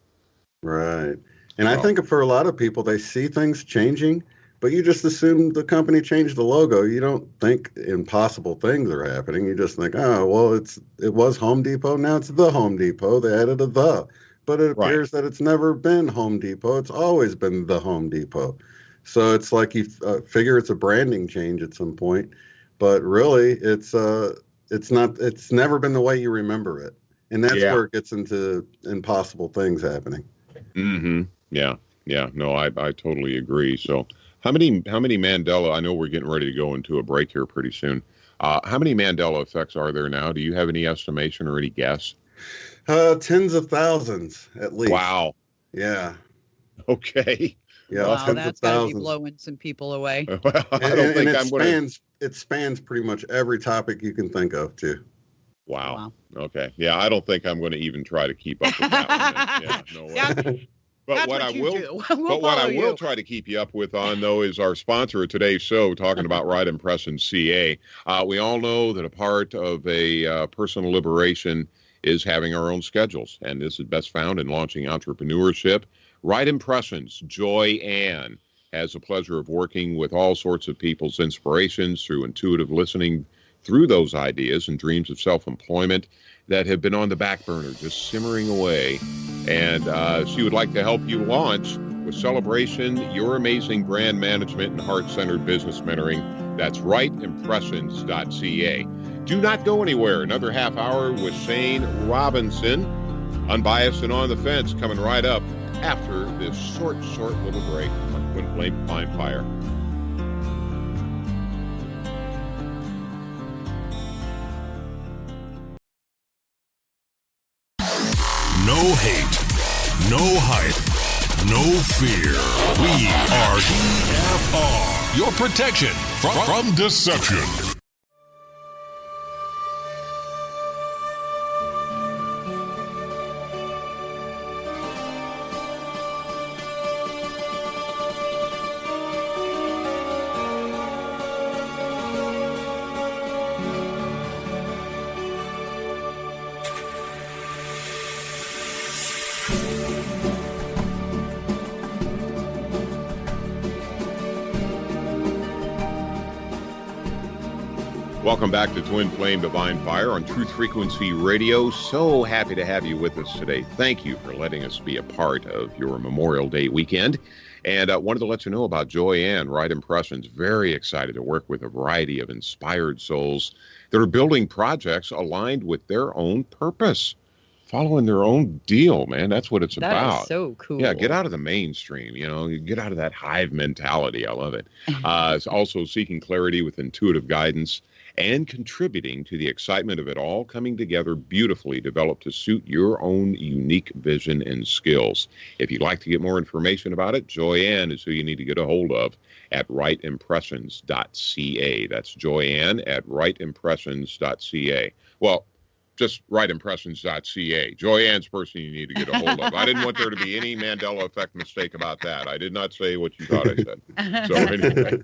Right. And I think for a lot of people, they see things changing, but you just assume the company changed the logo. You don't think impossible things are happening. You just think, oh, well, it was Home Depot. Now it's the Home Depot. They added a the. But it appears that it's never been Home Depot. It's always been the Home Depot. So it's like you figure it's a branding change at some point. But really, it's not. It's never been the way you remember it. And that's where it gets into impossible things happening. Mm-hmm. Yeah. Yeah. No, I totally agree. So how many Mandela, I know we're getting ready to go into a break here pretty soon. How many Mandela effects are there now? Do you have any estimation or any guess? Tens of thousands at least. Wow. Yeah. Okay. Yeah. Wow, that's got to be blowing some people away. Well, I don't think I'm going to. It spans pretty much every topic you can think of, too. Wow. Okay. Yeah, I don't think I'm going to even try to keep up with that one. Yeah, no way. But what I will try to keep you up with on, though, is our sponsor of today's show, talking about Right Impressions CA. We all know that a part of a personal liberation is having our own schedules, and this is best found in launching entrepreneurship. Right Impressions, Joy Ann, has the pleasure of working with all sorts of people's inspirations through intuitive listening through those ideas and dreams of self-employment that have been on the back burner, just simmering away. And she would like to help you launch with Celebration, your amazing brand management and heart-centered business mentoring. That's rightimpressions.ca. Do not go anywhere. Another half hour with Shane Robinson, Unbiased and On the Fence, coming right up after this short little break on Twin Flame Fine Fire. No hate, no hype, no fear. We are EFR, your protection from deception. Welcome back to Twin Flame Divine Fire on Truth Frequency Radio. So happy to have you with us today. Thank you for letting us be a part of your Memorial Day weekend. And wanted to let you know about Joy Ann, Right Impressions. Very excited to work with a variety of inspired souls that are building projects aligned with their own purpose, following their own deal, man. That's what it's about. That is so cool. Yeah, get out of the mainstream, get out of that hive mentality. I love it. It's also seeking clarity with intuitive guidance and contributing to the excitement of it all coming together beautifully, developed to suit your own unique vision and skills. If you'd like to get more information about it, Joy Ann is who you need to get a hold of at rightimpressions.ca. That's Joy Ann at rightimpressions.ca. Well, just rightimpressions.ca. Joy Ann's the person you need to get a hold of. I didn't want there to be any Mandela effect mistake about that. I did not say what you thought I said. So anyway,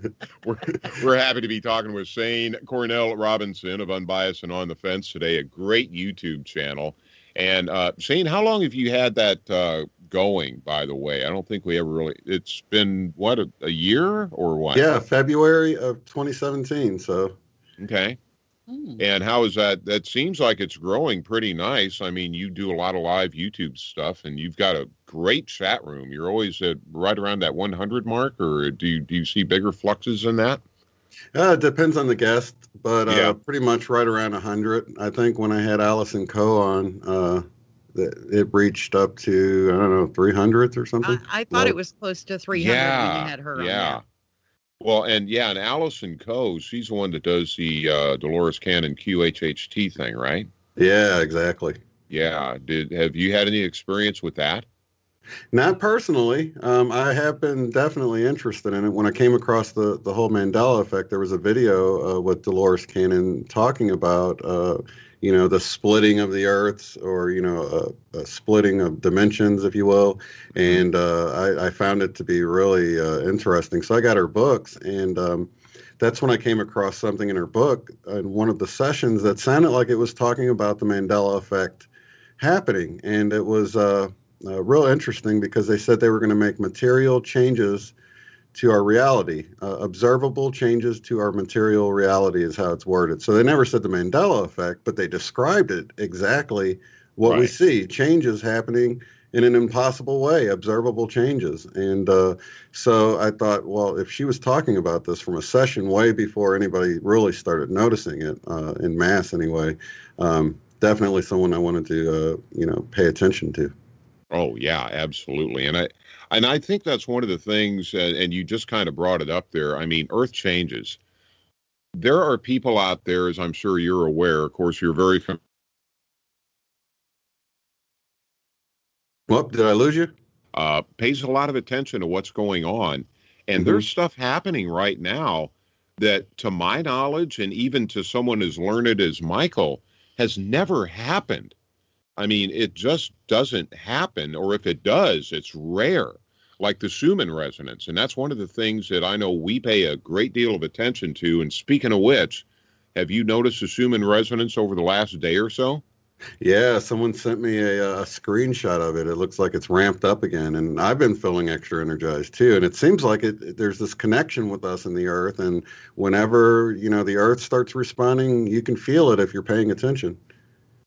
we're happy to be talking with Shane Cornell Robinson of Unbiased and On the Fence today, a great YouTube channel. And Shane, how long have you had that going, by the way? I don't think we ever really, it's been, what, a year or what? Yeah, February of 2017, so. Okay. And how is that? That seems like it's growing pretty nice. I mean, you do a lot of live YouTube stuff, and you've got a great chat room. You're always at right around that 100 mark, or do you see bigger fluxes than that? It depends on the guest, but pretty much right around 100. I think when I had Alice and Co. on, it reached up to, I don't know, 300 or something. I thought it was close to 300 when you had her on there. Well, and Alice and Co., she's the one that does the Dolores Cannon QHHT thing, right? Yeah, exactly. Yeah. Have you had any experience with that? Not personally. I have been definitely interested in it. When I came across the whole Mandela effect, there was a video with Dolores Cannon talking about, the splitting of the earths, or, a splitting of dimensions, if you will. And I found it to be really interesting. So I got her books, and that's when I came across something in her book in one of the sessions that sounded like it was talking about the Mandela effect happening. And it was real interesting because they said they were going to make material changes to our reality. Observable changes to our material reality is how it's worded. So they never said the Mandela effect, but they described it exactly what we see. Changes happening in an impossible way, observable changes. And so I thought, well, if she was talking about this from a session way before anybody really started noticing it, in mass anyway, definitely someone I wanted to, pay attention to. Oh, yeah, absolutely. And I think that's one of the things, and you just kind of brought it up there. I mean, Earth changes. There are people out there, as I'm sure you're aware, of course, you're very familiar. Did I lose you? Pays a lot of attention to what's going on. And there's stuff happening right now that, to my knowledge, and even to someone as learned as Michael, has never happened. I mean, it just doesn't happen, or if it does, it's rare, like the Schumann resonance. And that's one of the things that I know we pay a great deal of attention to. And speaking of which, have you noticed the Schumann resonance over the last day or so? Yeah, someone sent me a screenshot of it. It looks like it's ramped up again, and I've been feeling extra energized too. And it seems like there's this connection with us and the Earth, and whenever the Earth starts responding, you can feel it if you're paying attention.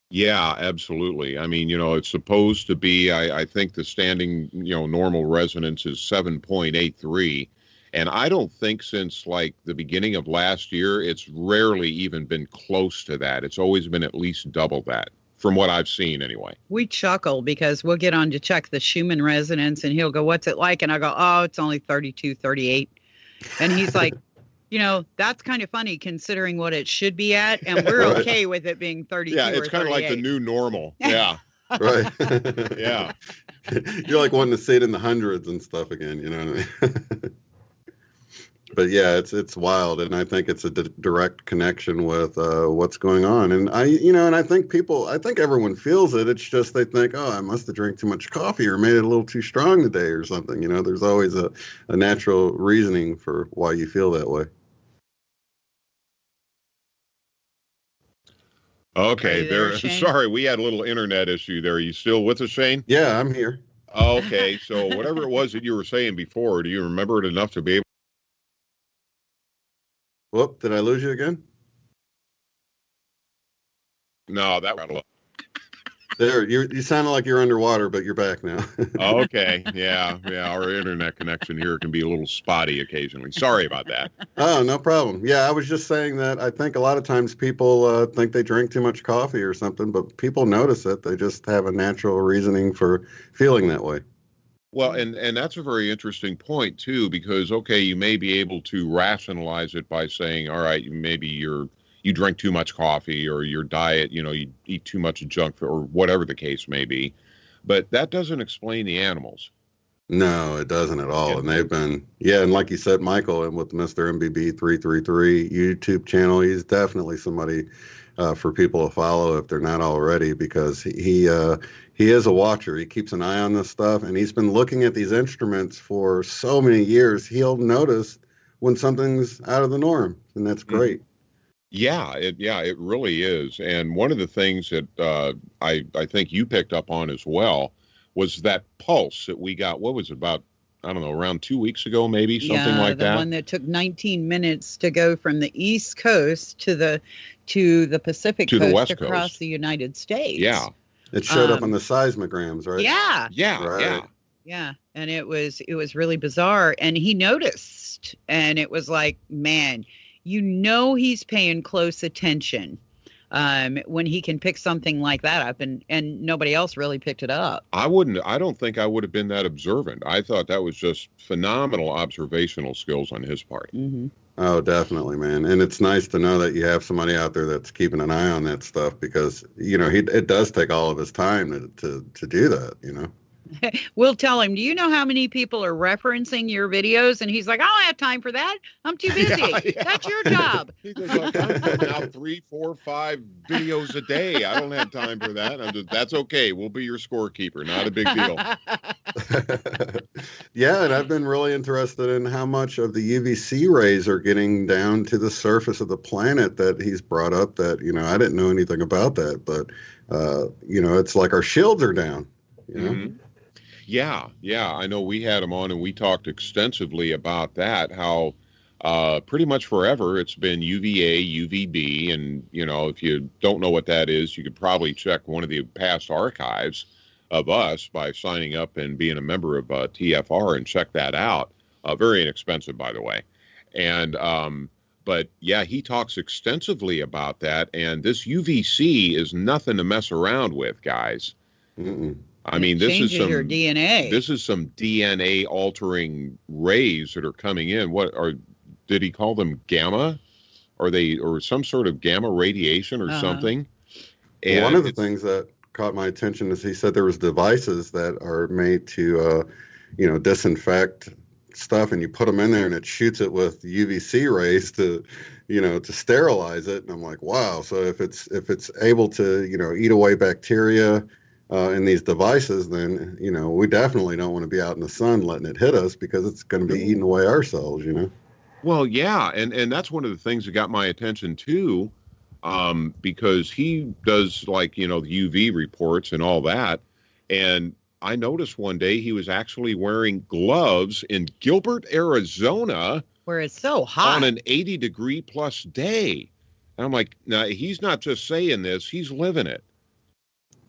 Yeah, absolutely. I mean, it's supposed to be, I think the standing, normal resonance is 7.83. And I don't think since like the beginning of last year, it's rarely even been close to that. It's always been at least double that, from what I've seen anyway. We chuckle because we'll get on to check the Schumann resonance and he'll go, what's it like? And I go, oh, it's only 32, 38. And he's like, that's kind of funny considering what it should be at. And we're okay with it being 32 Yeah, it's kind of like the new normal. Yeah. Right. Yeah. You're like wanting to see it in the hundreds and stuff again, you know what I mean? But yeah, it's wild, and I think it's a direct connection with what's going on. And I think everyone feels it. It's just they think, oh, I must have drank too much coffee or made it a little too strong today or something. There's always a natural reasoning for why you feel that way. Okay, sorry, we had a little internet issue there. Are you still with us, Shane? Yeah, I'm here. Okay, so whatever it was that you were saying before, do you remember it enough to be able? Whoop, did I lose you again? No, that was there. You sounded like you're underwater, but you're back now. Okay, yeah. Our internet connection here can be a little spotty occasionally. Sorry about that. Oh, no problem. Yeah, I was just saying that I think a lot of times people think they drink too much coffee or something, but people notice it. They just have a natural reasoning for feeling that way. Well, and that's a very interesting point, too, because, okay, you may be able to rationalize it by saying, all right, maybe you drink too much coffee or your diet, you eat too much junk food or whatever the case may be. But that doesn't explain the animals. No, it doesn't at all. And they've been, and like you said, Michael, and with Mr. MBB 333 YouTube channel, he's definitely somebody for people to follow if they're not already, because he is a watcher. He keeps an eye on this stuff, and he's been looking at these instruments for so many years. He'll notice when something's out of the norm, and that's great. Yeah, it really is. And one of the things that I think you picked up on as well was that pulse that we got. What was it, about, I don't know, around 2 weeks ago, maybe, something like that? The one that took 19 minutes to go from the East Coast to the Pacific to Coast the West across Coast. the United States. Yeah. It showed up on the seismograms, right? Yeah. And it was really bizarre. And he noticed, and it was like, man, he's paying close attention when he can pick something like that up, and nobody else really picked it up. I don't think I would have been that observant. I thought that was just phenomenal observational skills on his part. Mm-hmm. Oh, definitely, man. And it's nice to know that you have somebody out there that's keeping an eye on that stuff, because, it does take all of his time to do that, We'll tell him, do you know how many people are referencing your videos? And he's like, I don't have time for that. I'm too busy. Yeah. That's your job. He's like, I'm putting out 3, 4, 5 videos a day. I don't have time for that. That's okay. We'll be your scorekeeper. Not a big deal. Yeah, and I've been really interested in how much of the UVC rays are getting down to the surface of the planet that he's brought up that, I didn't know anything about that. But, it's like our shields are down, Mm-hmm. Yeah. I know we had him on and we talked extensively about that, how pretty much forever it's been UVA, UVB. And, if you don't know what that is, you could probably check one of the past archives of us by signing up and being a member of TFR and check that out. Very inexpensive, by the way. And, but yeah, he talks extensively about that. And this UVC is nothing to mess around with, guys. Mm-mm. I mean, this is your DNA. This is some DNA altering rays that are coming in. Did he call them gamma? Or some sort of gamma radiation or something? And one of the things that caught my attention is he said there was devices that are made to, disinfect stuff, and you put them in there and it shoots it with UVC rays to sterilize it. And I'm like, wow. So if it's able to, eat away bacteria in these devices, then, we definitely don't want to be out in the sun letting it hit us, because it's going to be eating away our cells, Well, yeah. And that's one of the things that got my attention too, because he does the UV reports and all that. And I noticed one day he was actually wearing gloves in Gilbert, Arizona, where it's so hot on an 80-degree plus day. And I'm like, now he's not just saying this, he's living it.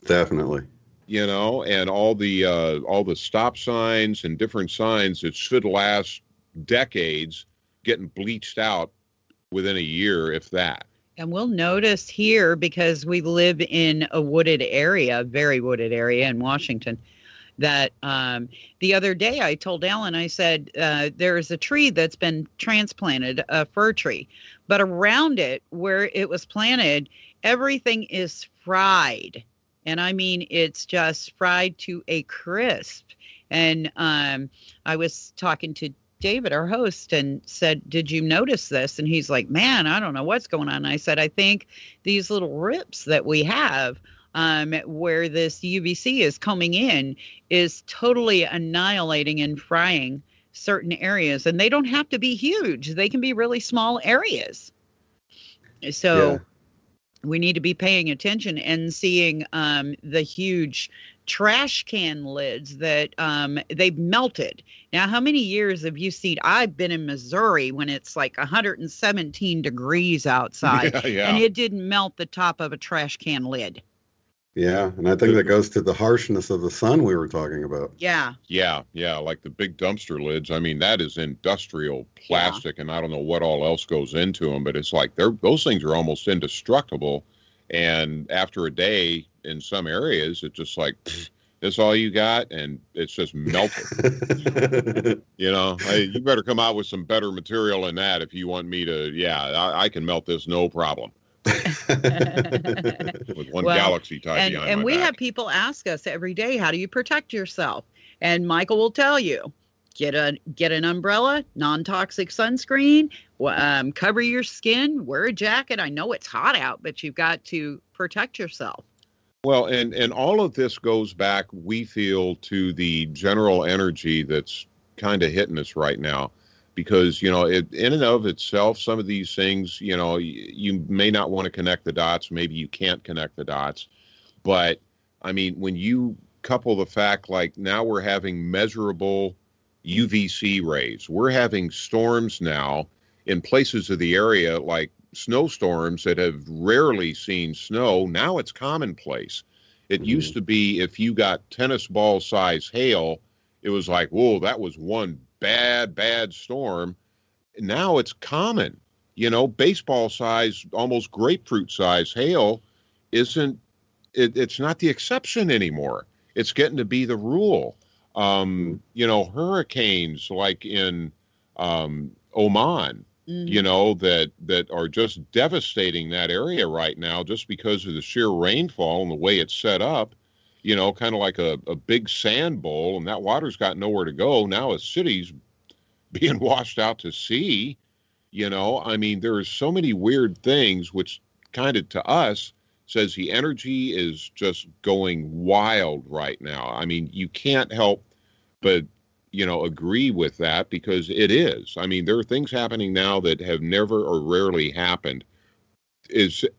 Definitely. And all the stop signs and different signs that should last decades getting bleached out within a year, if that. And we'll notice here, because we live in a wooded area, very wooded area in Washington, that the other day I told Alan, I said, there is a tree that's been transplanted, a fir tree, but around it where it was planted, everything is fried. And I mean, it's just fried to a crisp. And I was talking to David, our host, and said, did you notice this? And he's like, man, I don't know what's going on. And I said, I think these little rips that we have where this UVC is coming in is totally annihilating and frying certain areas. And they don't have to be huge. They can be really small areas. So we need to be paying attention and seeing the huge trash can lids that they've melted. Now, how many years have you seen? I've been in Missouri when it's like 117 degrees outside, and it didn't melt the top of a trash can lid. Yeah, and I think that goes to the harshness of the sun we were talking about. Yeah, like the big dumpster lids. I mean, that is industrial plastic, and I don't know what all else goes into them, but it's like those things are almost indestructible. And after a day, in some areas, it's just like, this all you got, and it's just melted. You better come out with some better material than that if you want me to. I can melt this, no problem. With one galaxy tied behind my back. And we have people ask us every day, how do you protect yourself? And Michael will tell you, get an umbrella, non-toxic sunscreen, cover your skin, wear a jacket. I know it's hot out, but you've got to protect yourself. Well, and all of this goes back, we feel, to the general energy that's kind of hitting us right now. Because, in and of itself, some of these things, you may not want to connect the dots. Maybe you can't connect the dots. But, I mean, when you couple the fact, like now we're having measurable UVC rays. We're having storms now in places of the area, like snowstorms that have rarely seen snow. Now it's commonplace. It used to be if you got tennis ball size hail, it was like, whoa, that was one bad storm. Now it's common. Baseball size, almost grapefruit size hail it's not the exception anymore. It's getting to be the rule. Hurricanes like in Oman, that are just devastating that area right now just because of the sheer rainfall and the way it's set up, kind of like a big sand bowl, and that water's got nowhere to go. Now a city's being washed out to sea. I mean, there's so many weird things, which kind of to us says the energy is just going wild right now. I mean, you can't help but agree with that, because it is. I mean, there are things happening now that have never or rarely happened.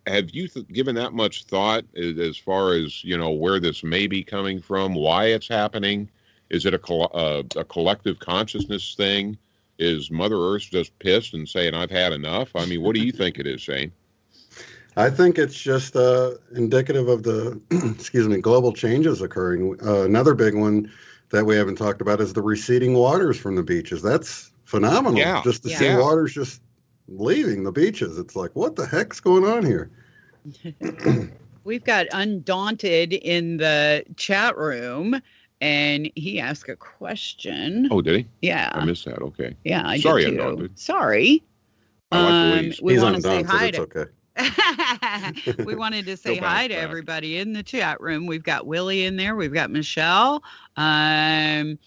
Have you given that much thought as far as, where this may be coming from, why it's happening, Is it a collective consciousness thing? Is Mother Earth just pissed and saying, I've had enough? I mean, what do you think it is, Shane? I think it's just indicative of the, global changes occurring. Another big one that we haven't talked about is the receding waters from the beaches. That's phenomenal. Yeah. Just to see waters just leaving the beaches. It's like, what the heck's going on here? We've got Undaunted in the chat room, and he asked a question. Oh, did he? Yeah. I missed that. Okay. Yeah, I Sorry, did too. Undaunted. Sorry. We want to say hi to. Okay. We wanted to say hi to everybody in the chat room. We've got Willie in there. We've got Michelle. And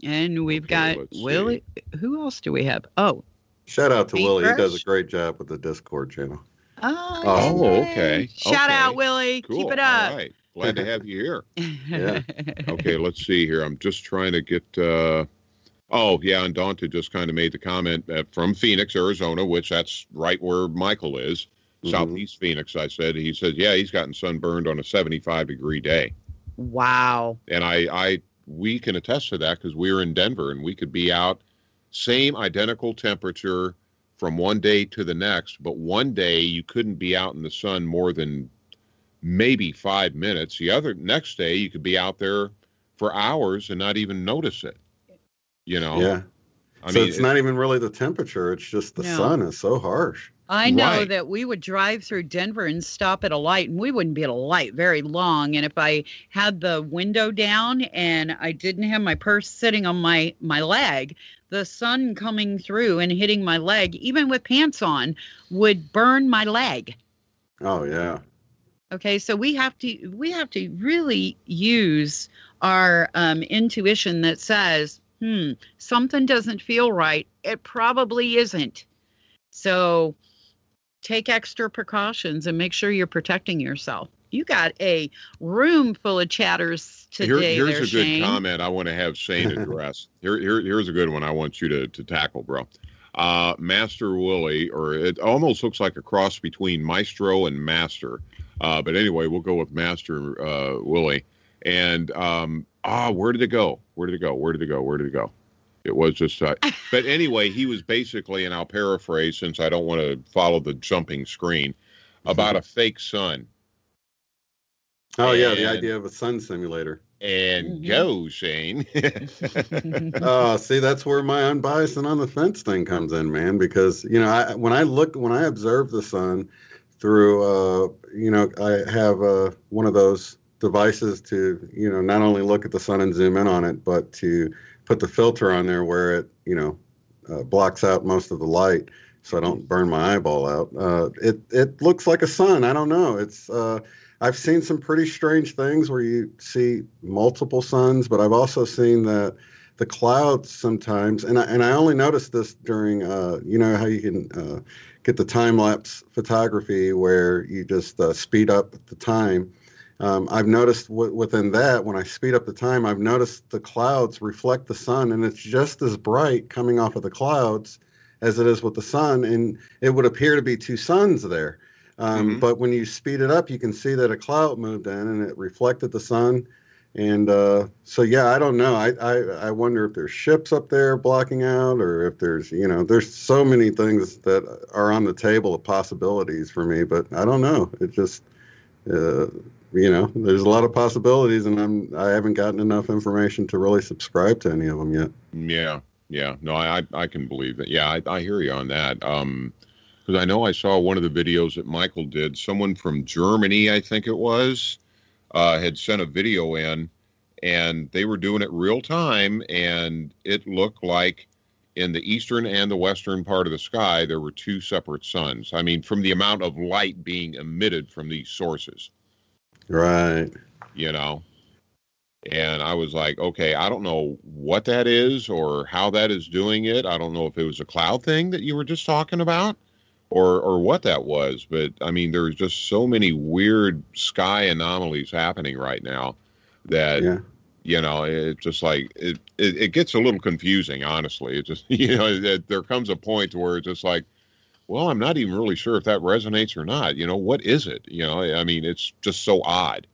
we've got Willie. Who else do we have? Oh. Shout out to Willie. He does a great job with the Discord channel. Oh, okay. Shout out, Willie. Cool. Keep it up. All right. Glad to have you here. Yeah. Okay, let's see here. I'm just trying to get... Undaunted just kind of made the comment from Phoenix, Arizona, which that's right where Michael is. Southeast Phoenix, I said. He said, yeah, he's gotten sunburned on a 75-degree day. Wow. And we can attest to that because we were in Denver and we could be out, same identical temperature from one day to the next, but one day you couldn't be out in the sun more than maybe 5 minutes. The next day you could be out there for hours and not even notice it. Yeah. I mean, it's not even really the temperature. It's just the sun is so harsh. I know that we would drive through Denver and stop at a light, and we wouldn't be at a light very long. And if I had the window down and I didn't have my purse sitting on my leg, the sun coming through and hitting my leg, even with pants on, would burn my leg. Oh, yeah. Okay, so we have to really use our intuition that says, something doesn't feel right. It probably isn't. So take extra precautions and make sure you're protecting yourself. You got a room full of chatters today. Here's a good Shane. comment I want to have Shane address. Here's a good one I want you to tackle, bro. Master Willie, or it almost looks like a cross between Maestro and Master. But anyway, we'll go with Master Willie. And where did it go? Where did it go? It was just, but anyway, he was basically, and I'll paraphrase since I don't want to follow the jumping screen, about a fake sun. Oh, yeah, the idea of a sun simulator. And go, Shane. See, that's where my unbiased and on the fence thing comes in, man, because, when I observe the sun through, I have one of those devices to, not only look at the sun and zoom in on it, but to put the filter on there where it, blocks out most of the light so I don't burn my eyeball out. It looks like a sun. I don't know. It's I've seen some pretty strange things where you see multiple suns, but I've also seen that the clouds sometimes, and I only noticed this during, how you can get the time-lapse photography where you just speed up the time. I've noticed within that, when I speed up the time, I've noticed the clouds reflect the sun, and it's just as bright coming off of the clouds as it is with the sun, and it would appear to be two suns there. But when you speed it up, you can see that a cloud moved in, and it reflected the sun. And I don't know. I wonder if there's ships up there blocking out, or if there's, there's so many things that are on the table of possibilities for me, but I don't know. It just... there's a lot of possibilities, and I haven't gotten enough information to really subscribe to any of them yet. Yeah. No, I can believe it. Yeah, I hear you on that. Because I know I saw one of the videos that Michael did. Someone from Germany, I think it was, had sent a video in, and they were doing it real time, and it looked like in the eastern and the western part of the sky, there were two separate suns. I mean, from the amount of light being emitted from these sources. Right. And I was like, okay, I don't know what that is or how that is doing it. I don't know if it was a cloud thing that you were just talking about or what that was. But I mean, there's just so many weird sky anomalies happening right now that, it's just like, it gets a little confusing, honestly. It just, there comes a point where it's just like, well, I'm not even really sure if that resonates or not. What is it? I mean, it's just so odd.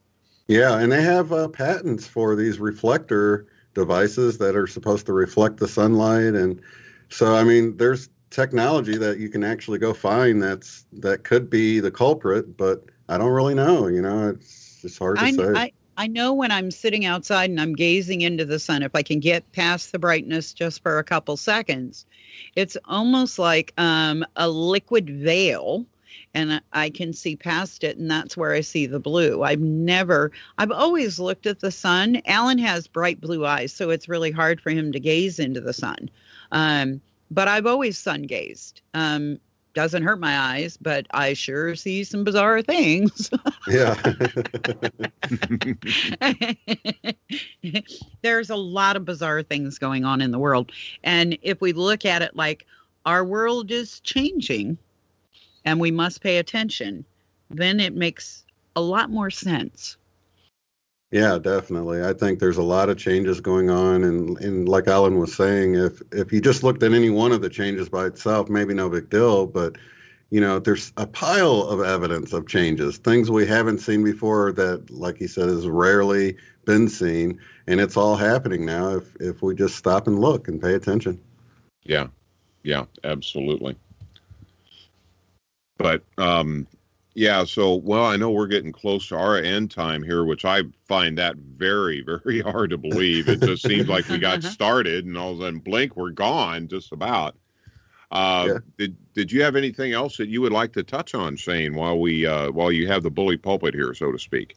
Yeah, and they have patents for these reflector devices that are supposed to reflect the sunlight. And so, I mean, there's technology that you can actually go find that could be the culprit, but I don't really know. It's just hard to say. I know when I'm sitting outside and I'm gazing into the sun, if I can get past the brightness just for a couple seconds, it's almost like a liquid veil, and I can see past it, and that's where I see the blue. I've always looked at the sun. Alan has bright blue eyes, so it's really hard for him to gaze into the sun. But I've always sun gazed. Doesn't hurt my eyes, but I sure see some bizarre things. Yeah. There's a lot of bizarre things going on in the world. And if we look at it like our world is changing and we must pay attention, then it makes a lot more sense. Yeah, definitely. I think there's a lot of changes going on. And like Alan was saying, if you just looked at any one of the changes by itself, maybe no big deal. But, there's a pile of evidence of changes, things we haven't seen before that, like he said, has rarely been seen. And it's all happening now if we just stop and look and pay attention. Yeah, absolutely. But, yeah, so, I know we're getting close to our end time here, which I find that very, very hard to believe. It just seems like we got started and all of a sudden, blink, we're gone just about. Did you have anything else that you would like to touch on, Shane, while you have the bully pulpit here, so to speak?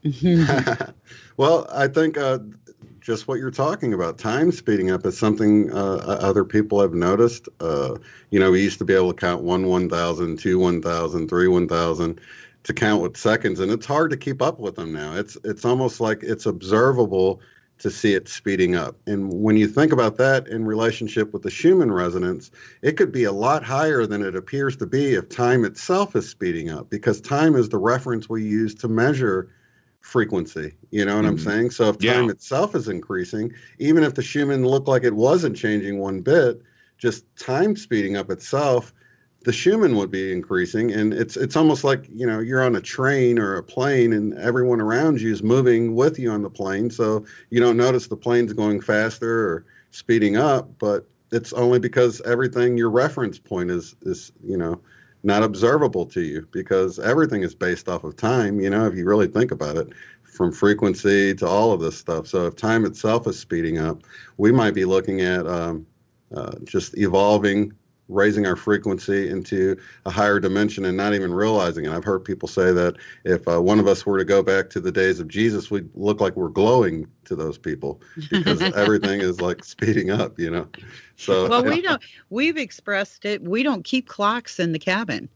Well, I think just what you're talking about, time speeding up is something other people have noticed. We used to be able to count 1,000, 2 1,000, 3 1,000. To count with seconds, and it's hard to keep up with them now. It's almost like it's observable to see it speeding up. And when you think about that in relationship with the Schumann resonance, it could be a lot higher than it appears to be if time itself is speeding up, because time is the reference we use to measure frequency. You know what I'm saying? So if time itself is increasing, even if the Schumann looked like it wasn't changing one bit, just time speeding up itself, the Schumann would be increasing. And it's almost like, you're on a train or a plane and everyone around you is moving with you on the plane. So you don't notice the plane's going faster or speeding up, but it's only because everything, your reference point is not observable to you, because everything is based off of time, if you really think about it, from frequency to all of this stuff. So if time itself is speeding up, we might be looking at just evolving, raising our frequency into a higher dimension and not even realizing it. I've heard people say that if one of us were to go back to the days of Jesus, we'd look like we're glowing to those people, because everything is like speeding up, So we've expressed it. We don't keep clocks in the cabin.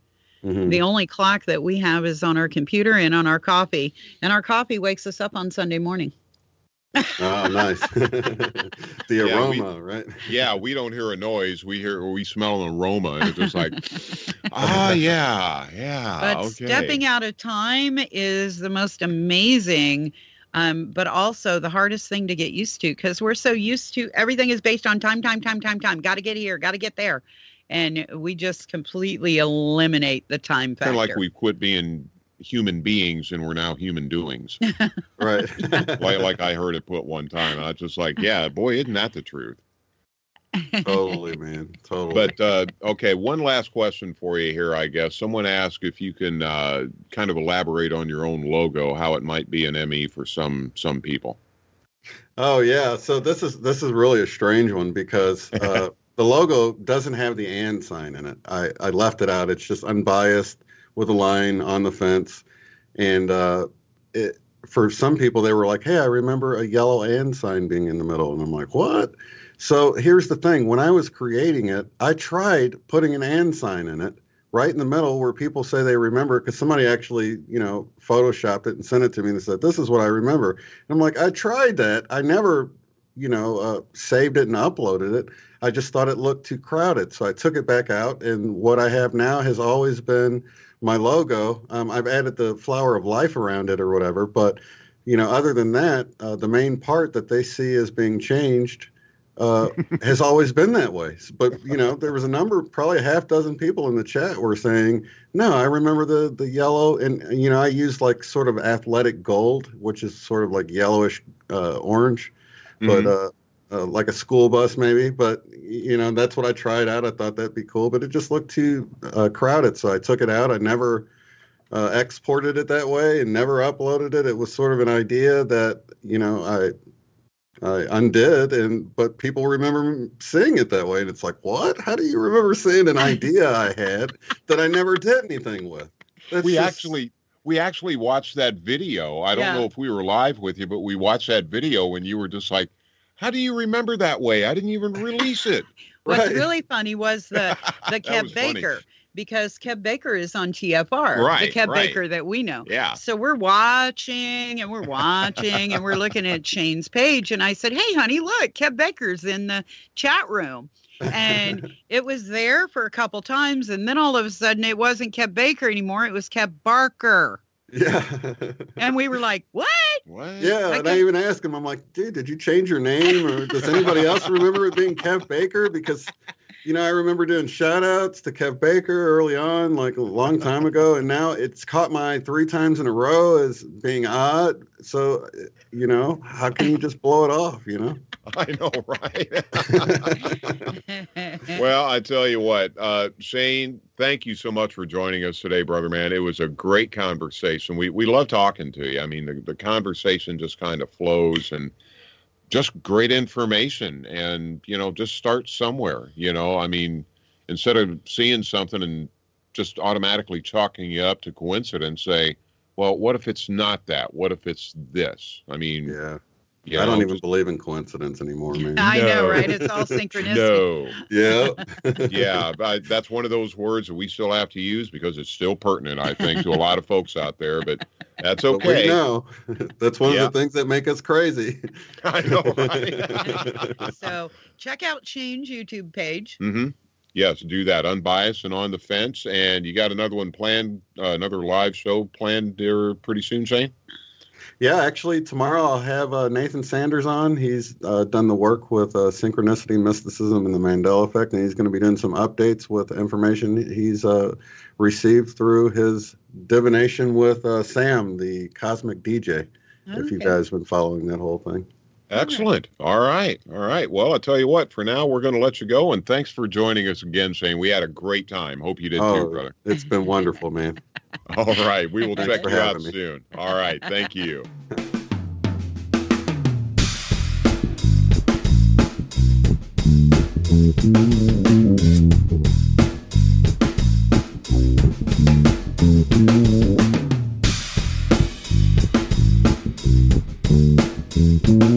Mm-hmm. The only clock that we have is on our computer and on our coffee, and our coffee wakes us up on Sunday morning. Oh, nice. The aroma, right? Yeah, we don't hear a noise. We smell an aroma, and it's just like, yeah. But okay. Stepping out of time is the most amazing, but also the hardest thing to get used to, because we're so used to everything is based on time. Got to get here, got to get there. And we just completely eliminate the time factor. Kind of like we quit being human beings and we're now human doings. Right. like I heard it put one time. And I was just like, yeah, boy, isn't that the truth? Totally, man. Totally. But, okay, one last question for you here, I guess. Someone asked if you can kind of elaborate on your own logo, how it might be an ME for some people. Oh, yeah. So this is really a strange one, because the logo doesn't have the and sign in it. I left it out. It's just unbiased with a line on the fence. And for some people, they were like, hey, I remember a yellow and sign being in the middle. And I'm like, what? So here's the thing. When I was creating it, I tried putting an and sign in it right in the middle where people say they remember, because somebody actually, photoshopped it and sent it to me and said, this is what I remember. And I'm like, I tried that. I never, saved it and uploaded it. I just thought it looked too crowded. So I took it back out. And what I have now has always been my logo. I've added the flower of life around it or whatever. But, other than that, the main part that they see as being changed has always been that way. But, there was a number, probably a half dozen people in the chat were saying, no, I remember the yellow. And, I used like sort of athletic gold, which is sort of like yellowish orange. Mm-hmm. But like a school bus maybe, but that's what I tried out. I thought that'd be cool, but it just looked too crowded, so I took it out. I never exported it that way and never uploaded it. It was sort of an idea that I undid, but people remember seeing it that way, and it's like, what? How do you remember seeing an idea I had that I never did anything with? We actually watched that video. I don't know if we were live with you, but we watched that video, and you were just like, how do you remember that way? I didn't even release it. What's really funny was the Kev Baker, because Kev Baker is on TFR, the Kev Baker that we know. Yeah. So we're watching and we're looking at Shane's page, and I said, hey, honey, look, Kev Baker's in the chat room. And it was there for a couple times, and then all of a sudden it wasn't Kev Baker anymore. It was Kev Barker. Yeah. And we were like, what? Yeah, and I even asked him, I'm like, dude, did you change your name? Or does anybody else remember it being Kev Baker? Because, I remember doing shout outs to Kev Baker early on, like a long time ago. And now it's caught my eye 3 times in a row as being odd. So, how can you just blow it off, I know, right? Well, I tell you what, Shane, thank you so much for joining us today, brother man. It was a great conversation. We love talking to you. I mean, the conversation just kind of flows, and just great information, and, just start somewhere, I mean, instead of seeing something and just automatically chalking you up to coincidence, say, well, what if it's not that? What if it's this? I mean, I don't even believe in coincidence anymore, man. I know, right? It's all synchronicity. No. Yeah. Yeah, that's one of those words that we still have to use because it's still pertinent, I think, to a lot of folks out there, but that's okay. But we know. That's one of the things that make us crazy. I know, right? So check out Shane's YouTube page. Mm-hmm. Yes, do that. Unbiased and On the Fence. And you got another one planned, another live show planned there pretty soon, Shane? Yeah, actually, tomorrow I'll have Nathan Sanders on. He's done the work with synchronicity, mysticism, and the Mandela effect, and he's going to be doing some updates with information he's received through his divination with Sam, the cosmic DJ, if you guys have been following that whole thing. Excellent. All right. Well, I tell you what, for now, we're going to let you go, and thanks for joining us again, Shane. We had a great time. Hope you did too, brother. It's been wonderful, man. All right. We will check you out soon. All right. Thank you. Mm-hmm.